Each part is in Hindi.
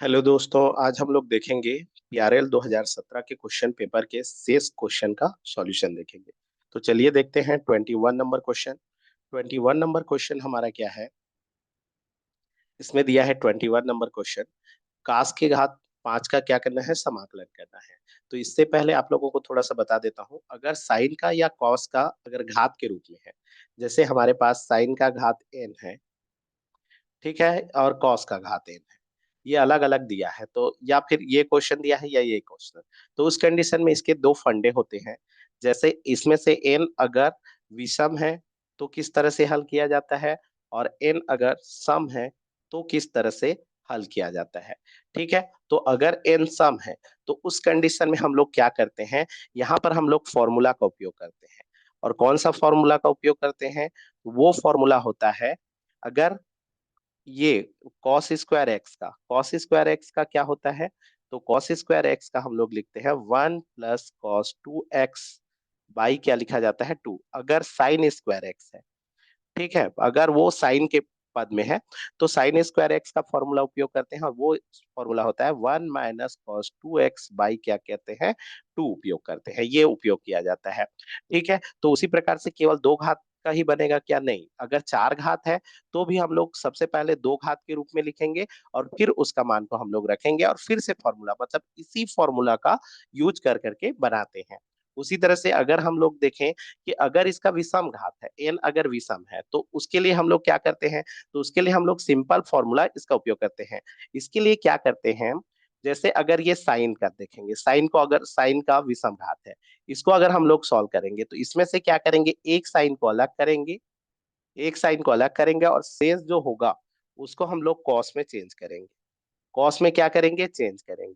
हेलो दोस्तों, आज हम लोग देखेंगे पीआरएल 2017 के क्वेश्चन पेपर के शेष क्वेश्चन का सॉल्यूशन देखेंगे। तो चलिए देखते हैं 21 नंबर क्वेश्चन। 21 नंबर क्वेश्चन हमारा क्या है? इसमें दिया है 21 नंबर क्वेश्चन, काश के घात 5 का क्या करना है? समाकलन करना है। तो इससे पहले आप लोगों को थोड़ा सा बता देता हूँ, अगर साइन का या कॉस का अगर घात के रूप में है, जैसे हमारे पास साइन का घात n है, ठीक है, और कॉस का घात n है, ये अलग अलग दिया है, तो या फिर ये क्वेश्चन दिया है या ये क्वेश्चन, तो उस कंडीशन में इसके दो फंडे होते हैं। जैसे इसमें से n अगर विषम है तो किस तरह से हल किया जाता है, और n अगर सम है तो किस तरह से हल किया जाता है। ठीक है, तो अगर n सम है तो उस कंडीशन में हम लोग क्या करते हैं, यहाँ पर हम लोग फॉर्मूला का उपयोग करते हैं। और कौन सा फॉर्मूला का उपयोग करते हैं? वो फॉर्मूला होता है, अगर ये कॉस स्क्वायर एक्स का क्या होता है? तो कॉस स्क्वायर एक्स का हम लोग लिखते हैं 1 + cos 2x बाई क्या लिखा जाता है? 2। अगर साइन स्क्वायर एक्स है, ठीक है, अगर वो साइन के पद में है तो साइन स्क्वायर एक्स का फॉर्मूला उपयोग करते हैं, और वो फॉर्मूला होता है 1 - cos 2x बाई क्या कहते हैं? 2 उपयोग करते हैं, ये उपयोग किया जाता है। ठीक है, तो उसी प्रकार से केवल दो घात का ही बनेगा क्या? नहीं, अगर चार घात है तो भी हम लोग सबसे पहले दो घात के रूप में लिखेंगे, और फिर उसका मान को हम लोग रखेंगे, और फिर से फॉर्मूला मतलब इसी फॉर्मूला का यूज कर करके बनाते हैं। उसी तरह से अगर हम लोग देखें कि अगर इसका विषम घात है, n अगर विषम है, तो उसके लिए हम लोग क्या करते हैं? तो उसके लिए हम लोग सिंपल फॉर्मूला इसका उपयोग करते हैं। इसके लिए क्या करते हैं, जैसे अगर ये साइन का देखेंगे, साइन को अगर साइन का विषम घात है, इसको अगर हम लोग सॉल्व करेंगे तो इसमें से क्या करेंगे, एक साइन को अलग करेंगे, एक साइन को अलग करेंगे, और शेष जो होगा उसको हम लोग कॉस में चेंज करेंगे। कॉस में क्या करेंगे? चेंज करेंगे।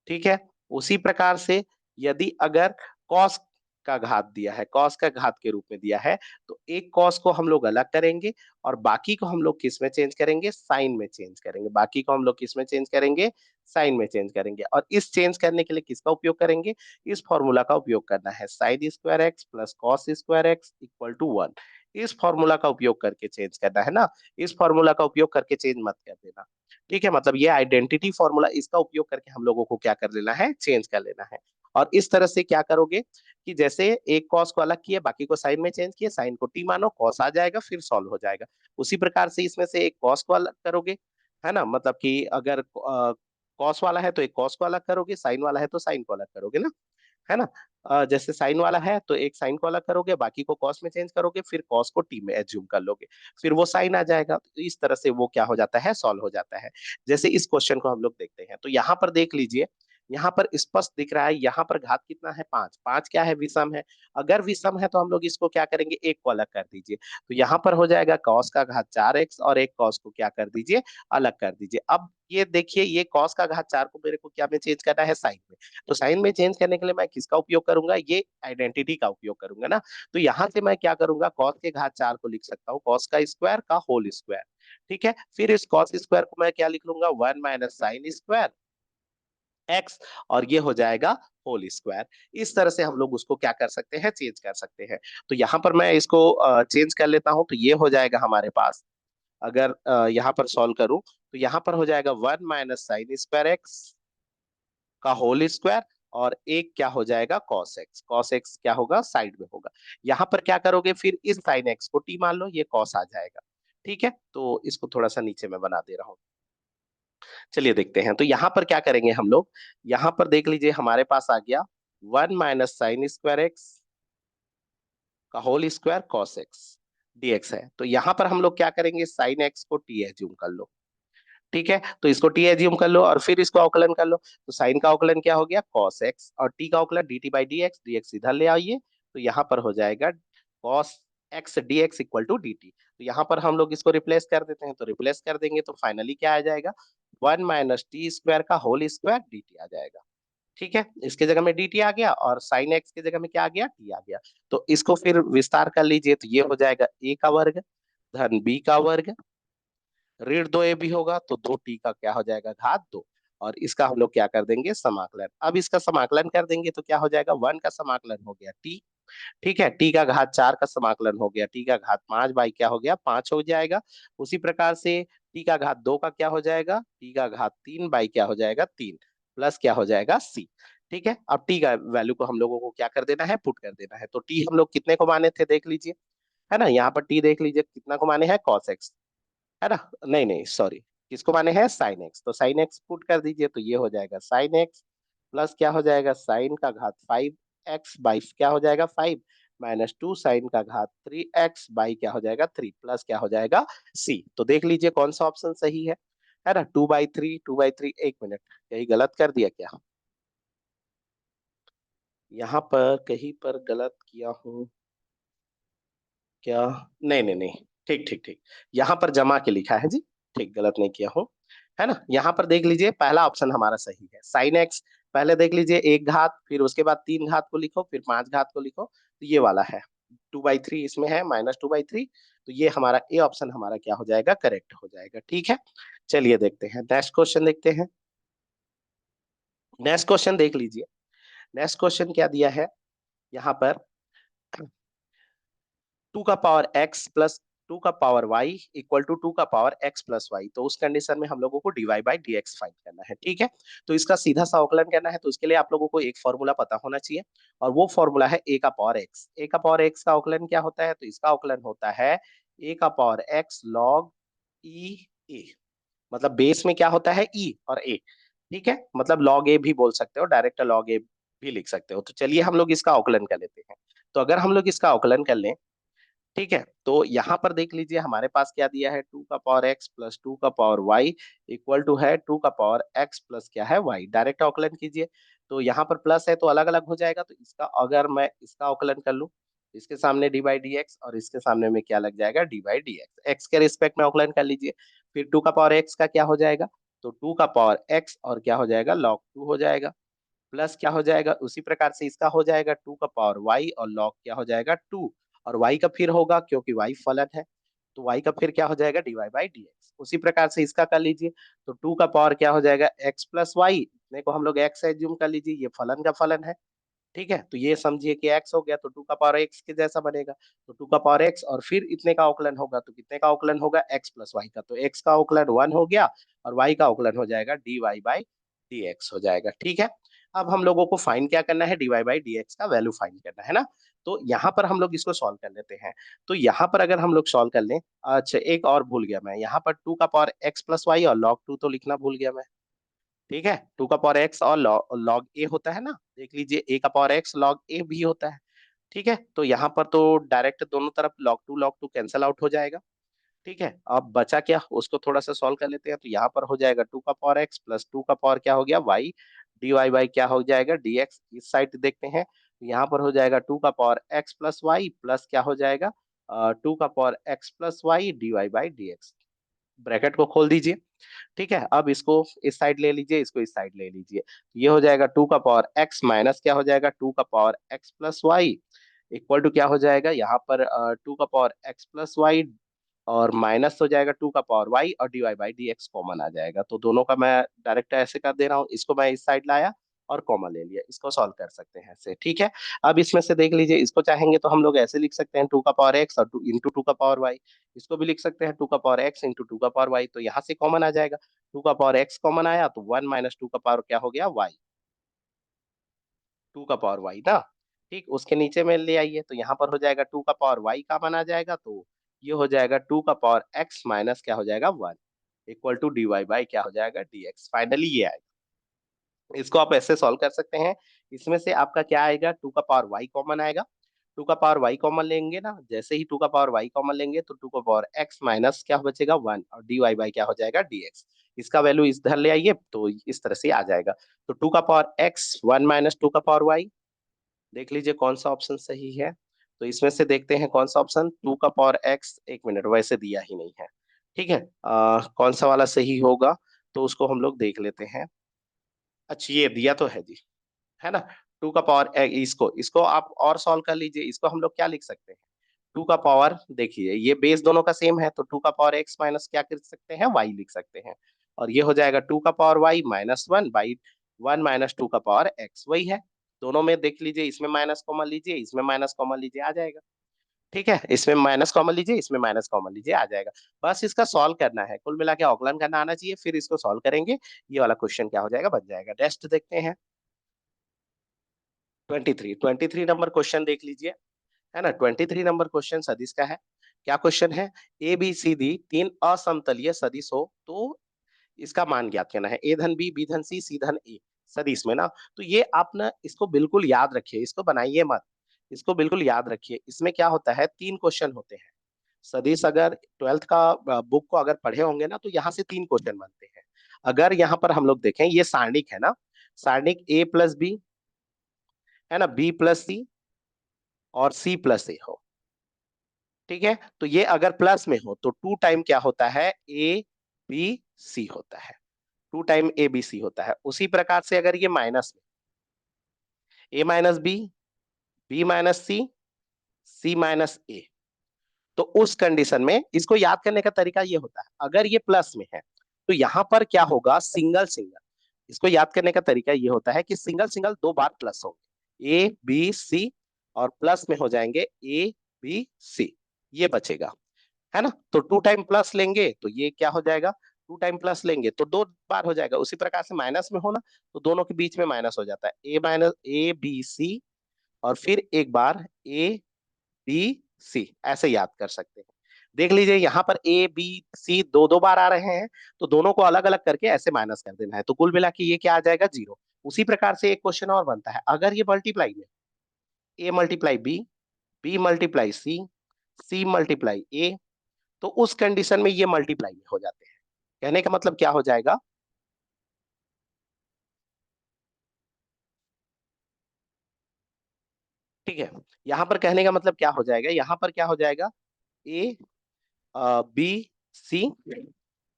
ठीक है, उसी प्रकार से यदि अगर कॉस का घात दिया है, कॉस का घात के रूप में दिया है, तो एक कॉस को हम लोग अलग करेंगे, और बाकी को हम लोग किस में चेंज करेंगे? साइन में चेंज करेंगे। बाकी को हम लोग किस में चेंज करेंगे? साइन में चेंज करेंगे। और इस चेंज करने के लिए किसका उपयोग करेंगे? इस फॉर्मूला का उपयोग करना है, sine square x plus cos square x equal to 1। इस फॉर्मूला का उपयोग करके चेंज करना है ना, इस फॉर्मूला का उपयोग करके चेंज मत कर देना। ठीक है, मतलब ये आइडेंटिटी फॉर्मूला, इसका उपयोग करके हम लोगों को क्या कर लेना है? चेंज कर लेना है। और इस तरह से क्या करोगे कि जैसे एक कॉस को अलग किए, बाकी को साइन में चेंज किए, साइन को टी मानो, कॉस आ जाएगा, फिर सॉल्व हो जाएगा। उसी प्रकार से इसमें से एक कॉस को अलग करोगे, है ना, मतलब कि अगर कॉस वाला है तो एक कॉस को अलग करोगे, साइन वाला है तो साइन को अलग करोगे ना, है ना। जैसे साइन वाला है तो एक साइन को अलग करोगे, बाकी को कॉस में चेंज करोगे, फिर कॉस को टी में एज्यूम कर लोगे, फिर वो साइन आ जाएगा। तो इस तरह से वो क्या हो जाता है? सॉल्व हो जाता है। जैसे इस क्वेश्चन को हम लोग देखते हैं, तो यहाँ पर देख लीजिए, यहाँ पर स्पष्ट दिख रहा है, यहाँ पर घात कितना है? 5। 5 क्या है? विषम है। अगर विषम है तो हम लोग इसको क्या करेंगे? एक को अलग कर दीजिए, तो यहाँ पर हो जाएगा कॉस का घात 4x, और एक कॉस को क्या कर दीजिए? अलग कर दीजिए। अब ये देखिए, ये कॉस का घात 4 को मेरे को क्या में चेंज करना है? साइन में। तो साइन में चेंज करने के लिए मैं किसका उपयोग करूंगा? ये आइडेंटिटी का उपयोग करूंगा ना। तो यहां से मैं क्या करूंगा? कॉस के घात 4 को लिख सकता हूँ कॉस का स्क्वायर का होल स्क्वायर। ठीक है, फिर इस कॉस स्क्वायर को मैं क्या लिख लूंगा? 1 - sin स्क्वायर एक्स, और ये हो जाएगा होल स्क्वायर। इस तरह से हम लोग उसको क्या कर सकते हैं? चेंज कर सकते हैं। तो यहाँ पर मैं इसको चेंज कर लेता हूँ, तो ये हो जाएगा हमारे पास, अगर यहाँ पर सॉल्व करूं तो यहाँ पर हो जाएगा 1 - sin स्क्वायर एक्स का होल स्क्वायर, और एक क्या हो जाएगा? Cos x. कॉस एक्स क्या होगा? साइड में होगा। यहाँ पर क्या करोगे? फिर इस साइन एक्स को टी मान लो, ये कॉस आ जाएगा। ठीक है, तो इसको थोड़ा सा नीचे में बना दे रहा हूँ। चलिए देखते हैं, तो यहाँ पर क्या करेंगे हम लोग? यहाँ पर देख लीजिए, हमारे पास आ गया 1 - sin स्क्वायर एक्स का whole square cos x dx है। तो यहाँ पर हम लोग क्या करेंगे? साइन एक्स को टी एज्यूम कर लो। ठीक है, तो इसको टी एज्यूम कर लो, और फिर इसको अवकलन कर लो। तो साइन का अवकलन क्या हो गया? कॉस एक्स, और टी का अवकलन d t by d x, d x इधर ले आइए, तो यहाँ पर हो जाएगा cos x d x equal to d t. तो यहाँ पर हम लोग इसको रिप्लेस कर देते हैं, तो रिप्लेस कर देंगे तो फाइनली क्या आ जाएगा? 1 - टी स्क्वायर का होल स्क्वायर डी टी आ जाएगा। ठीक है, इसके जगह में डी टी आ गया, और साइन एक्स की जगह में क्या आ गया? टी आ गया। तो इसको फिर विस्तार कर लीजिए, तो ये हो जाएगा ए का वर्ग धन बी का वर्ग, ऋण 2 ए भी होगा, तो 2 टी का क्या हो जाएगा? घात 2। और इसका हम लोग क्या कर देंगे? समाकलन। अब इसका समाकलन कर देंगे तो क्या हो जाएगा? 1 का समाकलन हो गया टी, ठीक है, टी का घात 4 का समाकलन हो गया, टी का घात 5 बाई क्या हो गया 5 हो जाएगा। उसी प्रकार से टी का घात 2 का क्या हो जाएगा, टी का घात 3 बाई क्या हो जाएगा 3 प्लस क्या हो जाएगा सी। ठीक है, अब टी का वैल्यू को हम लोगों को क्या कर देना है, पुट कर देना है। तो टी हम लोग कितने को माने थे देख लीजिए, है ना, यहाँ पर टी देख लीजिए कितना को माने हैं कॉस एक्स, है ना, नहीं नहीं सॉरी, किसको माने हैं साइन एक्स, तो साइन एक्स पुट कर दीजिए, तो ये हो जाएगा साइन एक्स प्लस क्या हो जाएगा साइन का घात 5 एक्स बाई क्या हो जाएगा 5 माइनस 2 साइन का घात 3 एक्स बाई क्या हो जाएगा 3 प्लस क्या हो जाएगा सी। तो देख लीजिए कौन सा ऑप्शन सही है ना, 2/3 2/3। एक मिनट, कहीं गलत कर दिया क्या, यहाँ पर कहीं पर गलत किया हूँ क्या, नहीं नहीं नहीं, ठीक ठीक ठीक, यहाँ पर जमा के लिखा है जी, ठीक गलत नहीं किया हूँ, है ना। यहाँ पर देख लीजिए पहला ऑप्शन हमारा सही है, साइन एक्स पहले देख लीजिए एक घात, फिर उसके बाद 3 घात को लिखो, फिर 5 घात को लिखो, तो ये वाला है 2/3 इसमें है -2/3। तो ये हमारा ए ऑप्शन हमारा क्या हो जाएगा करेक्ट हो जाएगा। ठीक है, चलिए देखते हैं नेक्स्ट क्वेश्चन देखते हैं। नेक्स्ट क्वेश्चन देख लीजिए, नेक्स्ट क्वेश्चन क्या दिया है यहाँ पर, 2 का पावर x प्लस 2 का पावर y इक्वल टू 2 का पावर x प्लस y। तो उस कंडीशन में हम लोगों को dy/dx फाइंड करना है। ठीक है, तो इसका सीधा सा अवकलन करना है, तो इसके लिए आप लोगों को एक फॉर्मूला पता होना चाहिए, और वो फॉर्मूला है a का पावर x। a का पावर x का अवकलन क्या होता है, तो इसका अवकलन होता है a का power x log e a, मतलब बेस में क्या होता है e और a। ठीक है, मतलब log a भी बोल सकते हो, डायरेक्ट log a भी लिख सकते हो। तो चलिए हम लोग इसका अवकलन कर लेते हैं। तो अगर हम लोग इसका अवकलन कर लें, ठीक है, तो यहाँ पर देख लीजिए हमारे पास क्या दिया है, 2 का पावर x प्लस 2 का पावर y इक्वल टू है 2 का पावर x प्लस क्या है y। डायरेक्ट अवकलन कीजिए, तो यहाँ पर प्लस है तो अलग अलग हो जाएगा, तो इसका अगर मैं इसका अवकलन कर लूँ, इसके सामने डी बाई डी एक्स और इसके सामने में क्या लग जाएगा D by d x, x के रिस्पेक्ट में अवकलन कर लीजिए। फिर 2 का पावर x का क्या हो जाएगा, तो 2 का पावर x और क्या हो जाएगा log 2 हो जाएगा, प्लस क्या हो जाएगा उसी प्रकार से इसका हो जाएगा 2 का पावर y और log क्या हो जाएगा 2, और y का फिर होगा क्योंकि y फलन है, तो y का फिर क्या हो जाएगा dy/dx। उसी प्रकार से इसका कर लीजिए, तो 2 का पावर क्या हो जाएगा x प्लस वाई, इतने को हम लोग x एज्यूम कर लीजिए, ये फलन का फलन है। ठीक है, तो ये समझिए कि x हो गया, तो 2 का पावर x के जैसा बनेगा, तो 2 का पावर x और फिर इतने का अवकलन होगा, तो कितने का अवकलन होगा x प्लस वाई का, तो x का अवकलन 1 हो गया और y का अवकलन हो जाएगा dy/dx हो जाएगा। ठीक है, अब हम लोगों को फाइंड क्या करना है, dy/dx का वैल्यू फाइंड करना है ना। तो यहाँ पर हम लोग इसको सॉल्व कर लेते हैं। तो यहाँ पर अगर हम लोग सॉल्व कर लें, अच्छा एक और भूल गया मैं, यहाँ पर 2 का पावर x प्लस वाई और log 2 तो लिखना भूल गया मैं। ठीक है, 2 का पावर x और log a होता है ना, देख लीजिए a का पावर x log a भी होता है। ठीक है, तो यहाँ पर तो डायरेक्ट दोनों तरफ log 2 कैंसल आउट हो जाएगा। ठीक है, अब बचा क्या, उसको थोड़ा सा सॉल्व कर लेते हैं। तो यहाँ पर हो जाएगा 2 का पावर x प्लस 2 का पावर क्या हो गया y, dy क्या हो जाएगा dx। इस साइड देखते हैं, तो यहाँ पर हो जाएगा 2 का power x plus y plus क्या हो जाएगा 2 का power x plus y dy/dx। Bracket को खोल दीजिए। ठीक है, अब इसको इस साइड ले लीजिए, इसको इस साइड ले लीजिए, तो ये हो जाएगा 2 का पावर x माइनस क्या हो जाएगा 2 का power x plus y equal to क्या हो जाएगा यहाँ पर 2 का पावर x प्लस वाई और माइनस हो जाएगा 2 का पावर y और dy/dx कॉमन आ जाएगा। तो दोनों का मैं डायरेक्ट ऐसे कर दे रहा हूँ, इसको मैं इस साइड लाया और कॉमन ले लिया, इसको सॉल्व कर सकते हैं ऐसे। ठीक है, अब इसमें से देख लीजिए, इसको चाहेंगे तो हम लोग ऐसे लिख सकते हैं 2 का पावर x और 2 इंटू 2 का पावर y। इसको भी लिख सकते हैं 2 का पावर x इंटू 2 का पावर y, तो यहाँ से कॉमन आ जाएगा, 2 का पावर x कॉमन आया तो 1 माइनस 2 का पावर क्या हो गया y, 2 का पावर y ना। ठीक, उसके नीचे में ले आइए, तो यहाँ पर हो जाएगा 2 का पावर y कॉमन आ जाएगा, तो ये हो जाएगा 2 का पावर x माइनस क्या हो जाएगा 1 इक्वल टू dy/, क्या हो जाएगा dx। फाइनली ये आएगा, इसको आप ऐसे सॉल्व कर सकते हैं। इसमें से आपका क्या आएगा, 2 का पावर y कॉमन आएगा, 2 का पावर y कॉमन लेंगे ना, जैसे ही 2 का पावर y कॉमन लेंगे तो 2 का पावर x माइनस क्या बचेगा 1 और dy/, क्या हो जाएगा dx। इसका वैल्यू इधर ले आइए तो इस तरह से आ जाएगा, तो 2 का पावर x 1 माइनस 2 का पावर y। देख लीजिए कौन सा ऑप्शन सही है, तो इसमें से देखते हैं कौन सा ऑप्शन 2 का पावर x, एक मिनट वैसे दिया ही नहीं है। ठीक है, कौन सा वाला सही होगा, तो उसको हम लोग देख लेते हैं। अच्छा ये दिया तो है जी, है ना, 2 का पावर, इसको इसको आप और सॉल्व कर लीजिए। इसको हम लोग क्या लिख सकते हैं, 2 का पावर, देखिए ये बेस दोनों का सेम है, तो 2 का पावर x माइनस क्या कर सकते हैं y लिख सकते हैं, और ये हो जाएगा 2 का power y minus 1 by 1 minus 2 का पावर x, वही है। दोनों में देख लीजिए, इसमें माइनस कॉमन लीजिए, इसमें माइनस कॉमन लीजिए, आ जाएगा। ठीक है, इसमें माइनस कॉमन लीजिए, इसमें माइनस कॉमन लीजिए, आ जाएगा। बस इसका सॉल्व करना है, कुल मिला के ऑकलन करना आना चाहिए, फिर इसको सॉल्व करेंगे, ये वाला क्वेश्चन क्या हो जाएगा, बन जाएगा। नेक्स्ट देखते हैं 23 नंबर क्वेश्चन देख लीजिए, है ना। 23 नंबर क्वेश्चन सदिश का है। क्या क्वेश्चन है, ए बी सी डी तीन असमतलीय सदिश हो तो इसका मान ज्ञात करना है। ए धन बी, बी धन सी, सी धन ए, सदिश में ना। तो ये आप ना इसको बिल्कुल याद रखिए, इसको बनाइए मत, इसको बिल्कुल याद रखिए। इसमें क्या होता है, तीन क्वेश्चन होते हैं सदिश। अगर ट्वेल्थ का बुक को अगर पढ़े होंगे ना, तो यहाँ से तीन क्वेश्चन बनते हैं। अगर यहाँ पर हम लोग देखें, ये सारणिक है ना, सारणिक ए प्लस बी, है ना, बी प्लस सी और सी प्लस ए हो। ठीक है, तो ये अगर प्लस में हो तो टू टाइम क्या होता है, ए बी सी होता है, two time A B C होता है। उसी प्रकार से अगर ये माइनस में, A minus B, B minus C, C minus ए, तो उस कंडीशन में इसको याद करने का तरीका ये होता है, अगर ये प्लस में है तो यहां पर क्या होगा, सिंगल सिंगल। इसको याद करने का तरीका ये होता है कि सिंगल सिंगल दो बार प्लस होंगे, ए बी सी, और प्लस में हो जाएंगे ए बी सी, ये बचेगा, है ना। तो टू टाइम प्लस लेंगे तो ये क्या हो जाएगा, टू टाइम प्लस लेंगे तो दो बार हो जाएगा। उसी प्रकार से माइनस में होना, तो दोनों के बीच में माइनस हो जाता है, ए माइनस ए बी सी, और फिर एक बार ए बी सी, ऐसे याद कर सकते हैं। देख लीजिए यहाँ पर ए बी सी दो दो बार आ रहे हैं, तो दोनों को अलग अलग करके ऐसे माइनस कर देना है, तो कुल मिला के ये क्या आ जाएगा, जीरो। उसी प्रकार से एक क्वेश्चन और बनता है, अगर ये मल्टीप्लाई में A multiply B, B multiply C, C multiply ए, तो उस कंडीशन में ये मल्टीप्लाई में हो जाते हैं। कहने का मतलब क्या हो जाएगा, ठीक है, यहाँ पर कहने का मतलब क्या हो जाएगा, यहाँ पर क्या हो जाएगा, ए बी सी,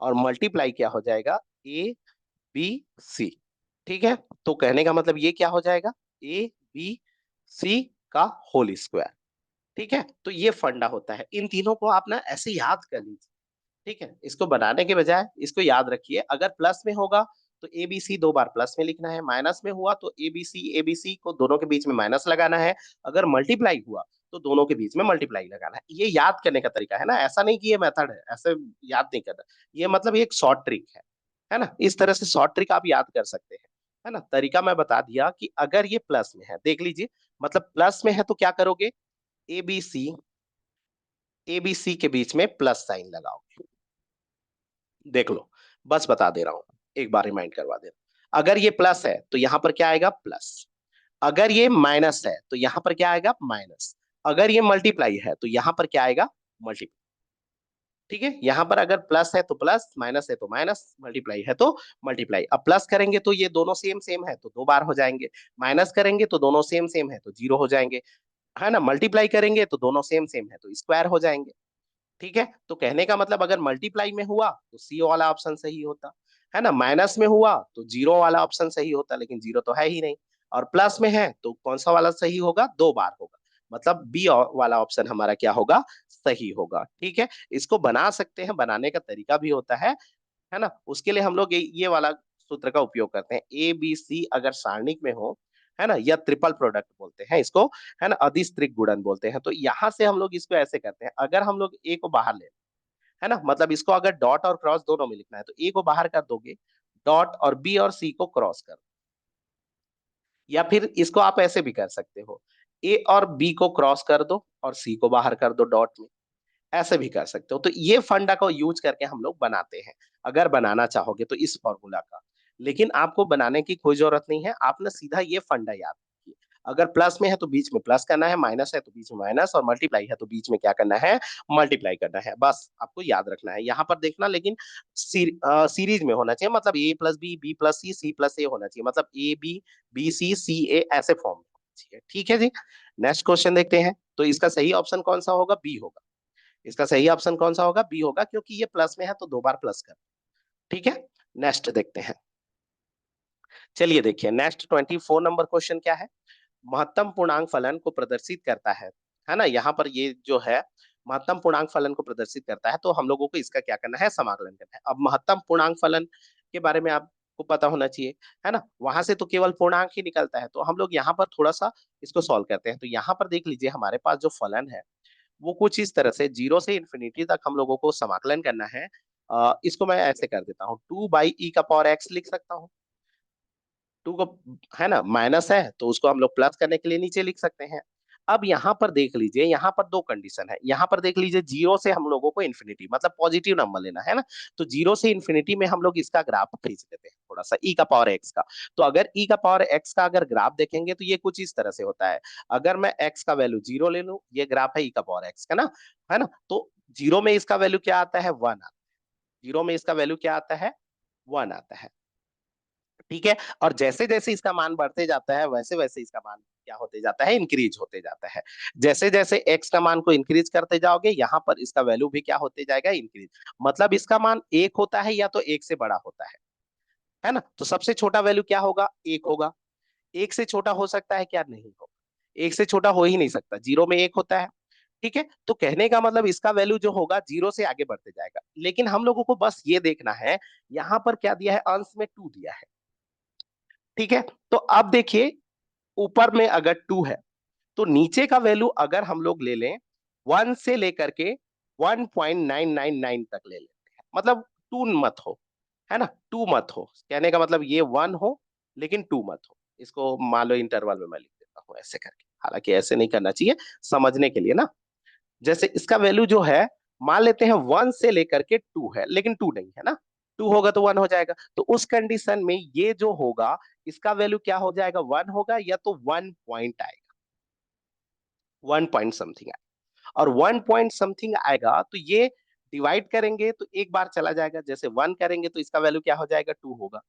और मल्टीप्लाई क्या हो जाएगा, ए बी सी। ठीक है, तो कहने का मतलब ये क्या हो जाएगा, ए बी सी का होल स्क्वायर। ठीक है, तो ये फंडा होता है, इन तीनों को आप ना ऐसे याद कर लीजिए। ठीक है, इसको बनाने के बजाय इसको याद रखिए, अगर प्लस में होगा तो ए बी सी दो बार प्लस में लिखना है, माइनस में हुआ तो ए बी सी को दोनों के बीच में माइनस लगाना है, अगर मल्टीप्लाई हुआ तो दोनों के बीच में मल्टीप्लाई लगाना है। ये याद करने का तरीका है ना, ऐसा नहीं कि ये मेथड है, ऐसे याद नहीं करना। ये मतलब ये एक शॉर्ट ट्रिक है ना, इस तरह से शॉर्ट ट्रिक आप याद कर सकते हैं, है ना। तरीका मैं बता दिया कि अगर ये प्लस में है, देख लीजिए, मतलब प्लस में है तो क्या करोगे, ए बी सी, ए बी सी के बीच में प्लस साइन लगाओगे। देख लो, बस बता दे रहा हूं, एक बार रिमाइंड करवा दे रहा हूं। अगर ये प्लस है तो यहां पर क्या आएगा, प्लस। अगर ये माइनस है तो यहां पर क्या आएगा, माइनस। अगर ये मल्टीप्लाई है तो यहां पर क्या आएगा, मल्टीप्लाई। ठीक है, यहां पर अगर प्लस है तो प्लस, माइनस है तो माइनस, मल्टीप्लाई है तो मल्टीप्लाई। अब प्लस करेंगे तो ये दोनों सेम सेम है तो दो बार हो जाएंगे, माइनस करेंगे तो दोनों सेम सेम है तो जीरो हो जाएंगे, है ना। मल्टीप्लाई करेंगे तो दोनों सेम सेम है तो स्क्वायर हो जाएंगे। ठीक है, तो कहने का मतलब अगर मल्टीप्लाई में हुआ तो सी वाला ऑप्शन सही होता, है ना। माइनस में हुआ तो जीरो वाला ऑप्शन सही होता, लेकिन जीरो तो है ही नहीं। और प्लस में है तो कौन सा वाला सही होगा, दो बार होगा, मतलब बी वाला ऑप्शन हमारा क्या होगा, सही होगा। ठीक है, इसको बना सकते हैं, बनाने का तरीका भी होता है ना। उसके लिए हम लोग ये वाला सूत्र का उपयोग करते हैं, ए बी सी अगर सारणिक में हो, है ना, या ट्रिपल प्रोडक्ट बोलते हैं इसको, है ना, अधिस्त्रिक गुणन बोलते हैं। तो यहाँ से हम लोग इसको ऐसे करते हैं, अगर हम लोग ए को बाहर ले, है ना, मतलब इसको अगर डॉट और क्रॉस दोनों में लिखना है तो ए को बाहर कर दोगे, डॉट, और बी और सी को क्रॉस कर, या फिर इसको आप ऐसे भी कर सकते हो, ए और बी को क्रॉस कर दो और सी को बाहर कर दो डॉट में, ऐसे भी कर सकते हो। तो ये फंडा को यूज करके हम लोग बनाते हैं, अगर बनाना चाहोगे तो इस फॉर्मूला का। लेकिन आपको बनाने की कोई जरूरत नहीं है, आप ना सीधा ये फंडा याद रखिए, अगर प्लस में है तो बीच में प्लस करना है, माइनस है तो बीच में माइनस, और मल्टीप्लाई है तो बीच में क्या करना है, मल्टीप्लाई करना है, बस आपको याद रखना है। यहाँ पर देखना, लेकिन सीरीज में होना चाहिए, मतलब ए प्लस बी, बी प्लस सी, सी प्लस ए होना चाहिए, मतलब ए बी, बी सी, सी ए, ऐसे फॉर्म में होना चाहिए। ठीक है जी, नेक्स्ट क्वेश्चन देखते हैं। तो इसका सही ऑप्शन कौन सा होगा, बी होगा। इसका सही ऑप्शन कौन सा होगा, बी होगा, क्योंकि ये प्लस में है तो दो बार प्लस कर। ठीक है, नेक्स्ट देखते हैं। चलिए देखिए, नेक्स्ट 24 नंबर क्वेश्चन क्या है, महत्तम पूर्णांक फलन को प्रदर्शित करता है ना। यहाँ पर ये जो है महत्तम पूर्णांक फलन को प्रदर्शित करता है, तो हम लोगों को इसका क्या करना है, समाकलन करना है। अब महत्तम पूर्णांक फलन के बारे में आपको को पता होना चाहिए, है ना। वहां से तो केवल पूर्णांक ही निकलता है, तो हम लोग यहाँ पर थोड़ा सा इसको सॉल्व करते हैं। तो यहाँ पर देख लीजिए हमारे पास जो फलन है वो कुछ इस तरह से, 0 से तक हम लोगों को समाकलन करना है। इसको मैं ऐसे कर देता हूँ, 2/e⁻x लिख सकता हूँ। 2 को, है ना, माइनस है तो उसको हम लोग प्लस करने के लिए नीचे लिख सकते हैं। अब यहाँ पर देख लीजिए, यहाँ पर दो कंडीशन है। यहाँ पर देख लीजिए, 0 से हम लोगों को इन्फिनिटी मतलब पॉजिटिव नंबर लेना है ना। तो 0 से इन्फिनिटी में हम लोग इसका ग्राफ खींच लेते हैं थोड़ा सा, e⁻x का। तो अगर e⁻x का अगर ग्राफ देखेंगे तो ये कुछ इस तरह से होता है। अगर मैं x का वैल्यू 0 ले लूं, ये ग्राफ है e⁻x का ना, है ना। तो 0 में इसका वैल्यू क्या आता है, 1 आता है। 0 में इसका वैल्यू क्या आता है, 1 आता है। ठीक है। और जैसे जैसे इसका मान बढ़ते जाता है वैसे वैसे इसका मान क्या होते जाता है, इंक्रीज होते जाता है। जैसे जैसे एक्स का मान को इंक्रीज करते जाओगे, यहाँ पर इसका वैल्यू भी क्या होते जाएगा, इंक्रीज। मतलब इसका मान एक होता है या तो एक से बड़ा होता है ना। तो सबसे छोटा वैल्यू क्या होगा, एक होगा। एक से छोटा हो सकता है क्या, नहीं होगा। एक से छोटा हो ही नहीं सकता, 0 में एक होता है। ठीक है। तो कहने का मतलब इसका वैल्यू जो होगा 0 से आगे बढ़ते जाएगा। लेकिन हम लोगों को बस ये देखना है, यहाँ पर क्या दिया है, अंश में 2 दिया है। ठीक है। तो अब देखिए, ऊपर में अगर 2 है तो नीचे का वैल्यू अगर हम लोग ले लें 1 से लेकर के 1.999 तक ले लेते हैं, मतलब 2 मत हो, है ना। 2 मत हो, कहने का मतलब ये 1 हो लेकिन 2 मत हो। इसको मान लो इंटरवल में मैं लिख देता हूँ ऐसे करके, हालांकि ऐसे नहीं करना चाहिए, समझने के लिए ना। जैसे इसका वैल्यू जो है, मान लेते हैं 1 से लेकर के 2 है, लेकिन 2 नहीं है ना। 2 होगा तो 1 हो जाएगा। तो उस कंडीशन में ये जो होगा, इसका वैल्यू क्या हो जाएगा, 1 होगा, या तो 1 पॉइंट आएगा, 1 पॉइंट समथिंग आएगा। और 1 पॉइंट समथिंग आएगा तो ये डिवाइड करेंगे तो एक बार चला जाएगा। जैसे 1 करेंगे तो इसका वैल्यू क्या हो जाएगा, 2 होगा।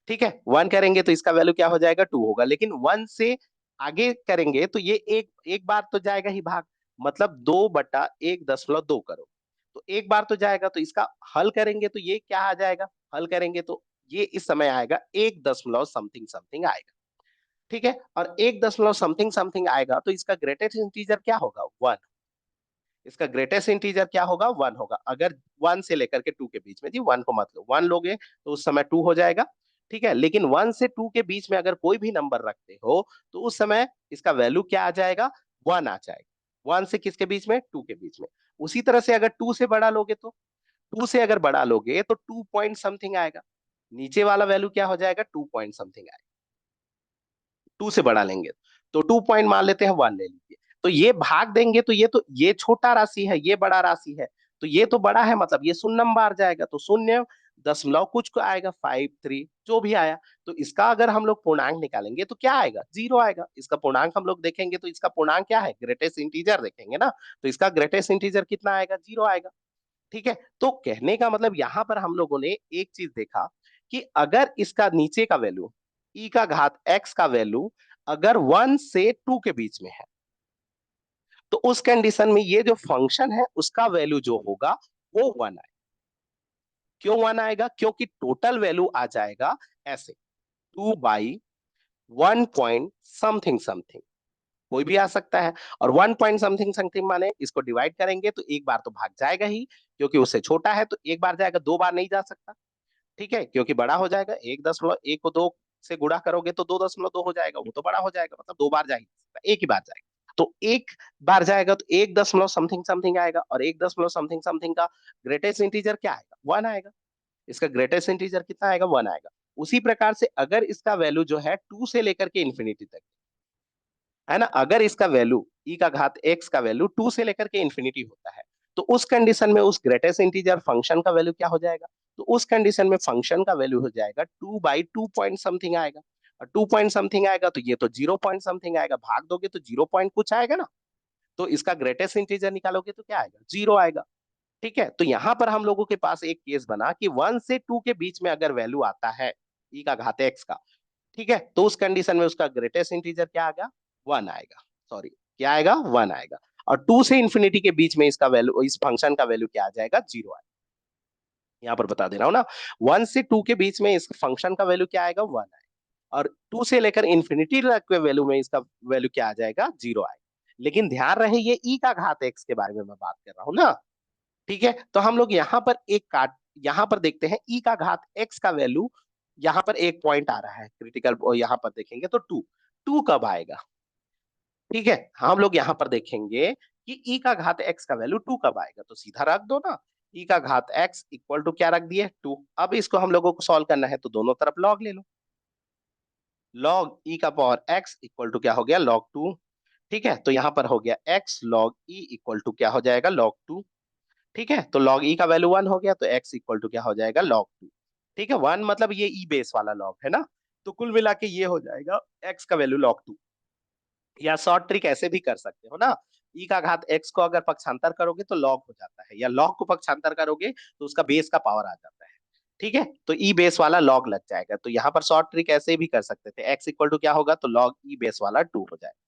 ठीक है। 1 करेंगे तो इसका वैल्यू क्या हो जाएगा, 2 होगा। लेकिन 1 से आगे करेंगे तो ये एक एक बार तो जाएगा ही भाग, मतलब 2/1.2 करो। तो एक बार तो जाएगा, तो इसका हल करेंगे तो ये क्या आ जाएगा, हल करेंगे तो ये इस समय आएगा 1 दशमलव समथिंग समथिंग आएगा। ठीक है। और 1 दशमलव समथिंग समथिंग आएगा तो इसका ग्रेटेस्ट इंटीजर क्या होगा, 1। इसका ग्रेटेस्ट इंटीजर क्या होगा, 1 होगा। अगर 1 से लेकर के 2 के बीच में, जी 1 को मत लो, 1 लोगे तो उस समय 2 हो जाएगा। ठीक है। लेकिन 1 से 2 के बीच में अगर कोई भी नंबर रखते हो तो उस समय इसका वैल्यू क्या आ जाएगा, 1 आ जाएगा। 1 से किसके बीच में, 2 के बीच में। उसी तरह से अगर 2 से बड़ा लोगे तो, 2 से अगर बड़ा लोगे तो 2 पॉइंट समथिंग आएगा। नीचे वाला वैल्यू क्या हो जाएगा, 2 पॉइंट समथिंग आएगा। 2 से बढ़ा लेंगे तो 2 पॉइंट मान लेते हैं, 1 ले लीजिए। तो ये भाग देंगे तो ये छोटा राशि है, ये बड़ा राशि है। तो ये तो बड़ा है, मतलब ये शून्य नंबर जाएगा, तो शून्य दशमलव कुछ को आएगा, 5 3 जो भी आया। तो इसका अगर हम लोग पूर्णांक निकालेंगे तो क्या आएगा, 0 आएगा। इसका पूर्णांक हम लोग देखेंगे तो इसका पूर्णांक क्या है, ग्रेटेस्ट इंटीजर देखेंगे ना। तो इसका ग्रेटेस्ट इंटीजर कितना आएगा, 0 आएगा। ठीक है। तो कहने का मतलब यहाँ पर हम लोगों ने एक चीज देखा कि अगर इसका नीचे का वैल्यू e⁻x का वैल्यू अगर 1 से 2 के बीच में है, तो उस कंडीशन में ये जो फंक्शन है उसका वैल्यू जो होगा वो 1 आएगा। क्यों 1 आएगा, क्योंकि टोटल वैल्यू आ जाएगा ऐसे, 2/1 पॉइंट समथिंग समथिंग, कोई भी आ सकता है। और 1 पॉइंट समथिंग समथिंग माने इसको डिवाइड करेंगे तो एक बार तो भाग जाएगा ही, क्योंकि उससे छोटा है। तो एक बार जाएगा, 2 बार नहीं जा सकता। ठीक है। क्योंकि बड़ा हो जाएगा, 1 को 2 से गुणा करोगे तो 2.2 हो जाएगा, वो तो बड़ा हो जाएगा, मतलब 2 बार जा ही नहीं सकता, एक ही बार जाएगा। तो एक बार जाएगा तो 1 दशमलव समथिंग समथिंग आएगा, और 1 दशमलव समथिंग समथिंग का ग्रेटेस्ट इंटीजर क्या आएगा, 1 आएगा। इसका ग्रेटेस्ट इंटीजर कितना आएगा, 1 आएगा। उसी प्रकार से अगर इसका वैल्यू जो है 2 से लेकर के इन्फिनिटी तक, है ना, अगर इसका वैल्यू e⁻x का वैल्यू 2 से लेकर के इन्फिनिटी होता है, तो उस कंडीशन में उस ग्रेटेस्ट इंटीजर फंक्शन का वैल्यू क्या हो जाएगा, तो उस कंडीशन में फंक्शन का वैल्यू हो जाएगा 2/2 पॉइंट समथिंग आएगा। और 2 पॉइंट समथिंग आएगा तो ये तो 0 पॉइंट समथिंग आएगा, भाग दोगे तो 0 पॉइंट कुछ आएगा ना। तो इसका ग्रेटेस्ट इंटीजर निकालोगे तो क्या आएगा, 0 आएगा। ठीक है। तो यहां पर हम लोगों के पास एक केस बना कि 1 से 2 के बीच में अगर वैल्यू आता है e⁻x का, ठीक है, तो उस कंडीशन में उसका ग्रेटेस्ट इंटीजर क्या आएगा, 1 आएगा। सॉरी, क्या आएगा, 1 आएगा। और 2 से इन्फिनिटी के बीच में इसका वैल्यू, इस फंक्शन का वैल्यू क्या आ जाएगा, 0 आएगा। यहाँ पर बता दे रहा हूँ ना, 1 से 2 के बीच में इस फंक्शन का वैल्यू क्या आएगा, 1 आएगा। और 2 से लेकर इन्फिनिटी तक के वैल्यू में इसका वैल्यू क्या आ जाएगा, 0 आएगा। लेकिन ध्यान रहे ये e⁻x के बारे में मैं बात कर रहा हूँ ना। ठीक है। तो हम लोग यहाँ पर एक काट, यहाँ पर देखते हैं e⁻x का वैल्यू यहाँ पर एक पॉइंट आ रहा है क्रिटिकल, यहाँ पर देखेंगे तो टू, टू कब आएगा? ठीक है, हम लोग यहाँ पर देखेंगे कि ई का घात एक्स का वैल्यू टू कब आएगा, तो सीधा रख दो ना, ई का घात एक्स इक्वल टू क्या रख दिए, टू। अब इसको हम लोगों को सॉल्व करना है तो दोनों तरफ लॉग ले लो, लॉग ई का पावर एक्स इक्वल टू क्या हो गया, लॉग टू। ठीक है, तो यहाँ पर हो गया x log e equal to क्या हो जाएगा, लॉग टू। ठीक है, तो लॉग ई का वैल्यू वन हो गया, तो एक्स इक्वल टू क्या हो जाएगा, लॉग टू। ठीक है, वन मतलब ये ई बेस वाला लॉग है ना, तो कुल मिला के ये हो जाएगा एक्स का वैल्यू लॉग टू। या शॉर्ट ट्रिक ऐसे भी कर सकते हो ना, ई का घात एक्स को अगर पक्षांतर करोगे तो लॉग हो जाता है, या लॉग को पक्षांतर करोगे तो उसका बेस का पावर आ जाता है। ठीक है, तो ई बेस वाला लॉग लग जाएगा, तो यहाँ पर शॉर्ट ट्रिक ऐसे भी कर सकते थे, एक्स इक्वल टू क्या होगा, तो लॉग ई बेस वाला टू हो जाएगा।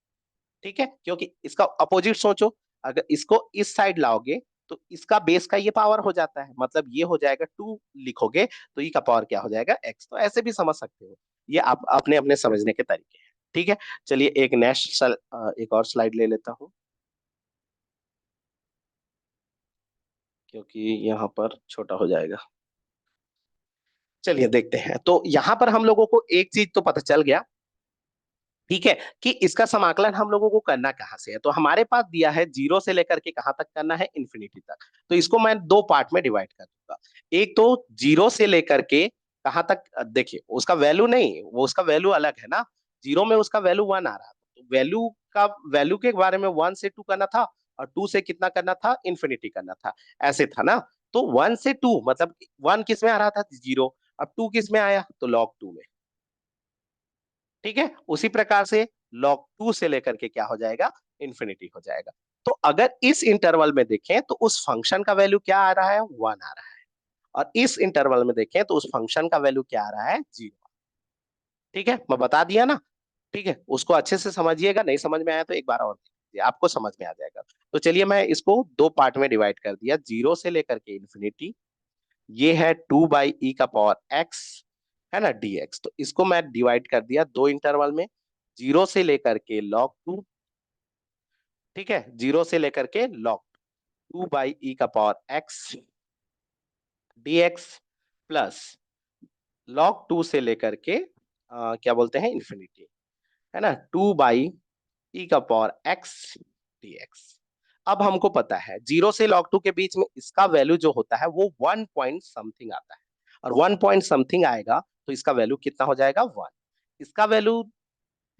ठीक है, क्योंकि इसका अपोजिट सोचो, अगर इसको इस साइड लाओगे तो इसका बेस का ये पावर हो जाता है, मतलब ये हो जाएगा टू लिखोगे तो ई का पावर क्या हो जाएगा, एक्स। तो ऐसे भी समझ सकते हो, ये आप अपने अपने समझने के तरीके हैं। ठीक है, चलिए एक नेक्स्ट एक और स्लाइड ले लेता हूँ, क्योंकि यहाँ पर छोटा हो जाएगा। चलिए देखते हैं, तो यहाँ पर हम लोगों को एक चीज तो पता चल गया, ठीक है, कि इसका समाकलन हम लोगों को करना कहाँ से है। तो हमारे पास दिया है जीरो से लेकर के कहाँ तक करना है, इन्फिनिटी तक। तो इसको मैं दो पार्ट में डिवाइड कर दूंगा। एक तो जीरो से लेकर के कहाँ तक, देखिए उसका वैल्यू नहीं, वो उसका वैल्यू अलग है ना, जीरो में उसका वैल्यू वन आ रहा था, तो वैल्यू का, वैल्यू के बारे में वन से टू करना था, और टू से कितना करना था, इन्फिनिटी करना था, ऐसे था ना। तो वन से टू मतलब वन किस में आ रहा था, जीरो, अब टू किस में आया, तो लॉग टू में। ठीक है, उसी प्रकार से log 2 से लेकर के क्या हो जाएगा, इन्फिनिटी हो जाएगा। तो अगर इस इंटरवल में देखें तो उस फंक्शन का वैल्यू क्या आ रहा है, वन आ रहा है, और इस इंटरवल में देखें तो उस फंक्शन का वैल्यू क्या आ रहा है, जीरो। ठीक है, मैं बता दिया ना। ठीक है, उसको अच्छे से समझिएगा, नहीं समझ में आया तो एक बार और देखिए, आपको समझ में आ जाएगा। तो चलिए मैं इसको दो पार्ट में डिवाइड कर दिया, जीरो से लेकर के इन्फिनिटी, ये है टू बाई ई का पावर एक्स, है ना, डीएक्स। तो इसको मैं डिवाइड कर दिया दो इंटरवल में, जीरो से लेकर के लॉग टू। ठीक है, जीरो से लेकर के लॉग टू बाई ई का power x dx, plus log two से लेकर के क्या बोलते हैं, इन्फिनिटी, है ना, टू बाई ई का पावर एक्स डीएक्स। अब हमको पता है जीरो से लॉग टू के बीच में इसका वैल्यू जो होता है वो वन पॉइंट समथिंग आता है, और वन पॉइंट समथिंग आएगा तो इसका वैल्यू कितना हो जाएगा, वन। इसका वैल्यू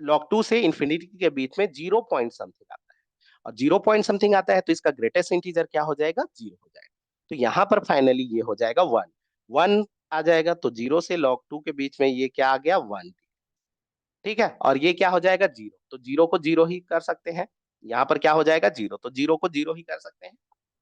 लॉग टू से इंफिनिटी के बीच में जीरो पॉइंट समथिंग आता है, और जीरो पॉइंट समथिंग आता है तो इसका ग्रेटेस्ट इंटीजर क्या हो जाएगा, जीरो हो जाएगा। तो यहाँ पर फाइनली ये हो जाएगा वन, वन आ जाएगा, तो जीरो से लॉग टू के बीच में ये क्या आ गया, वन। ठीक है, और ये क्या हो जाएगा, जीरो, तो जीरो को जीरो ही कर सकते हैं, यहाँ पर क्या हो जाएगा, जीरो, तो जीरो को जीरो ही कर सकते हैं,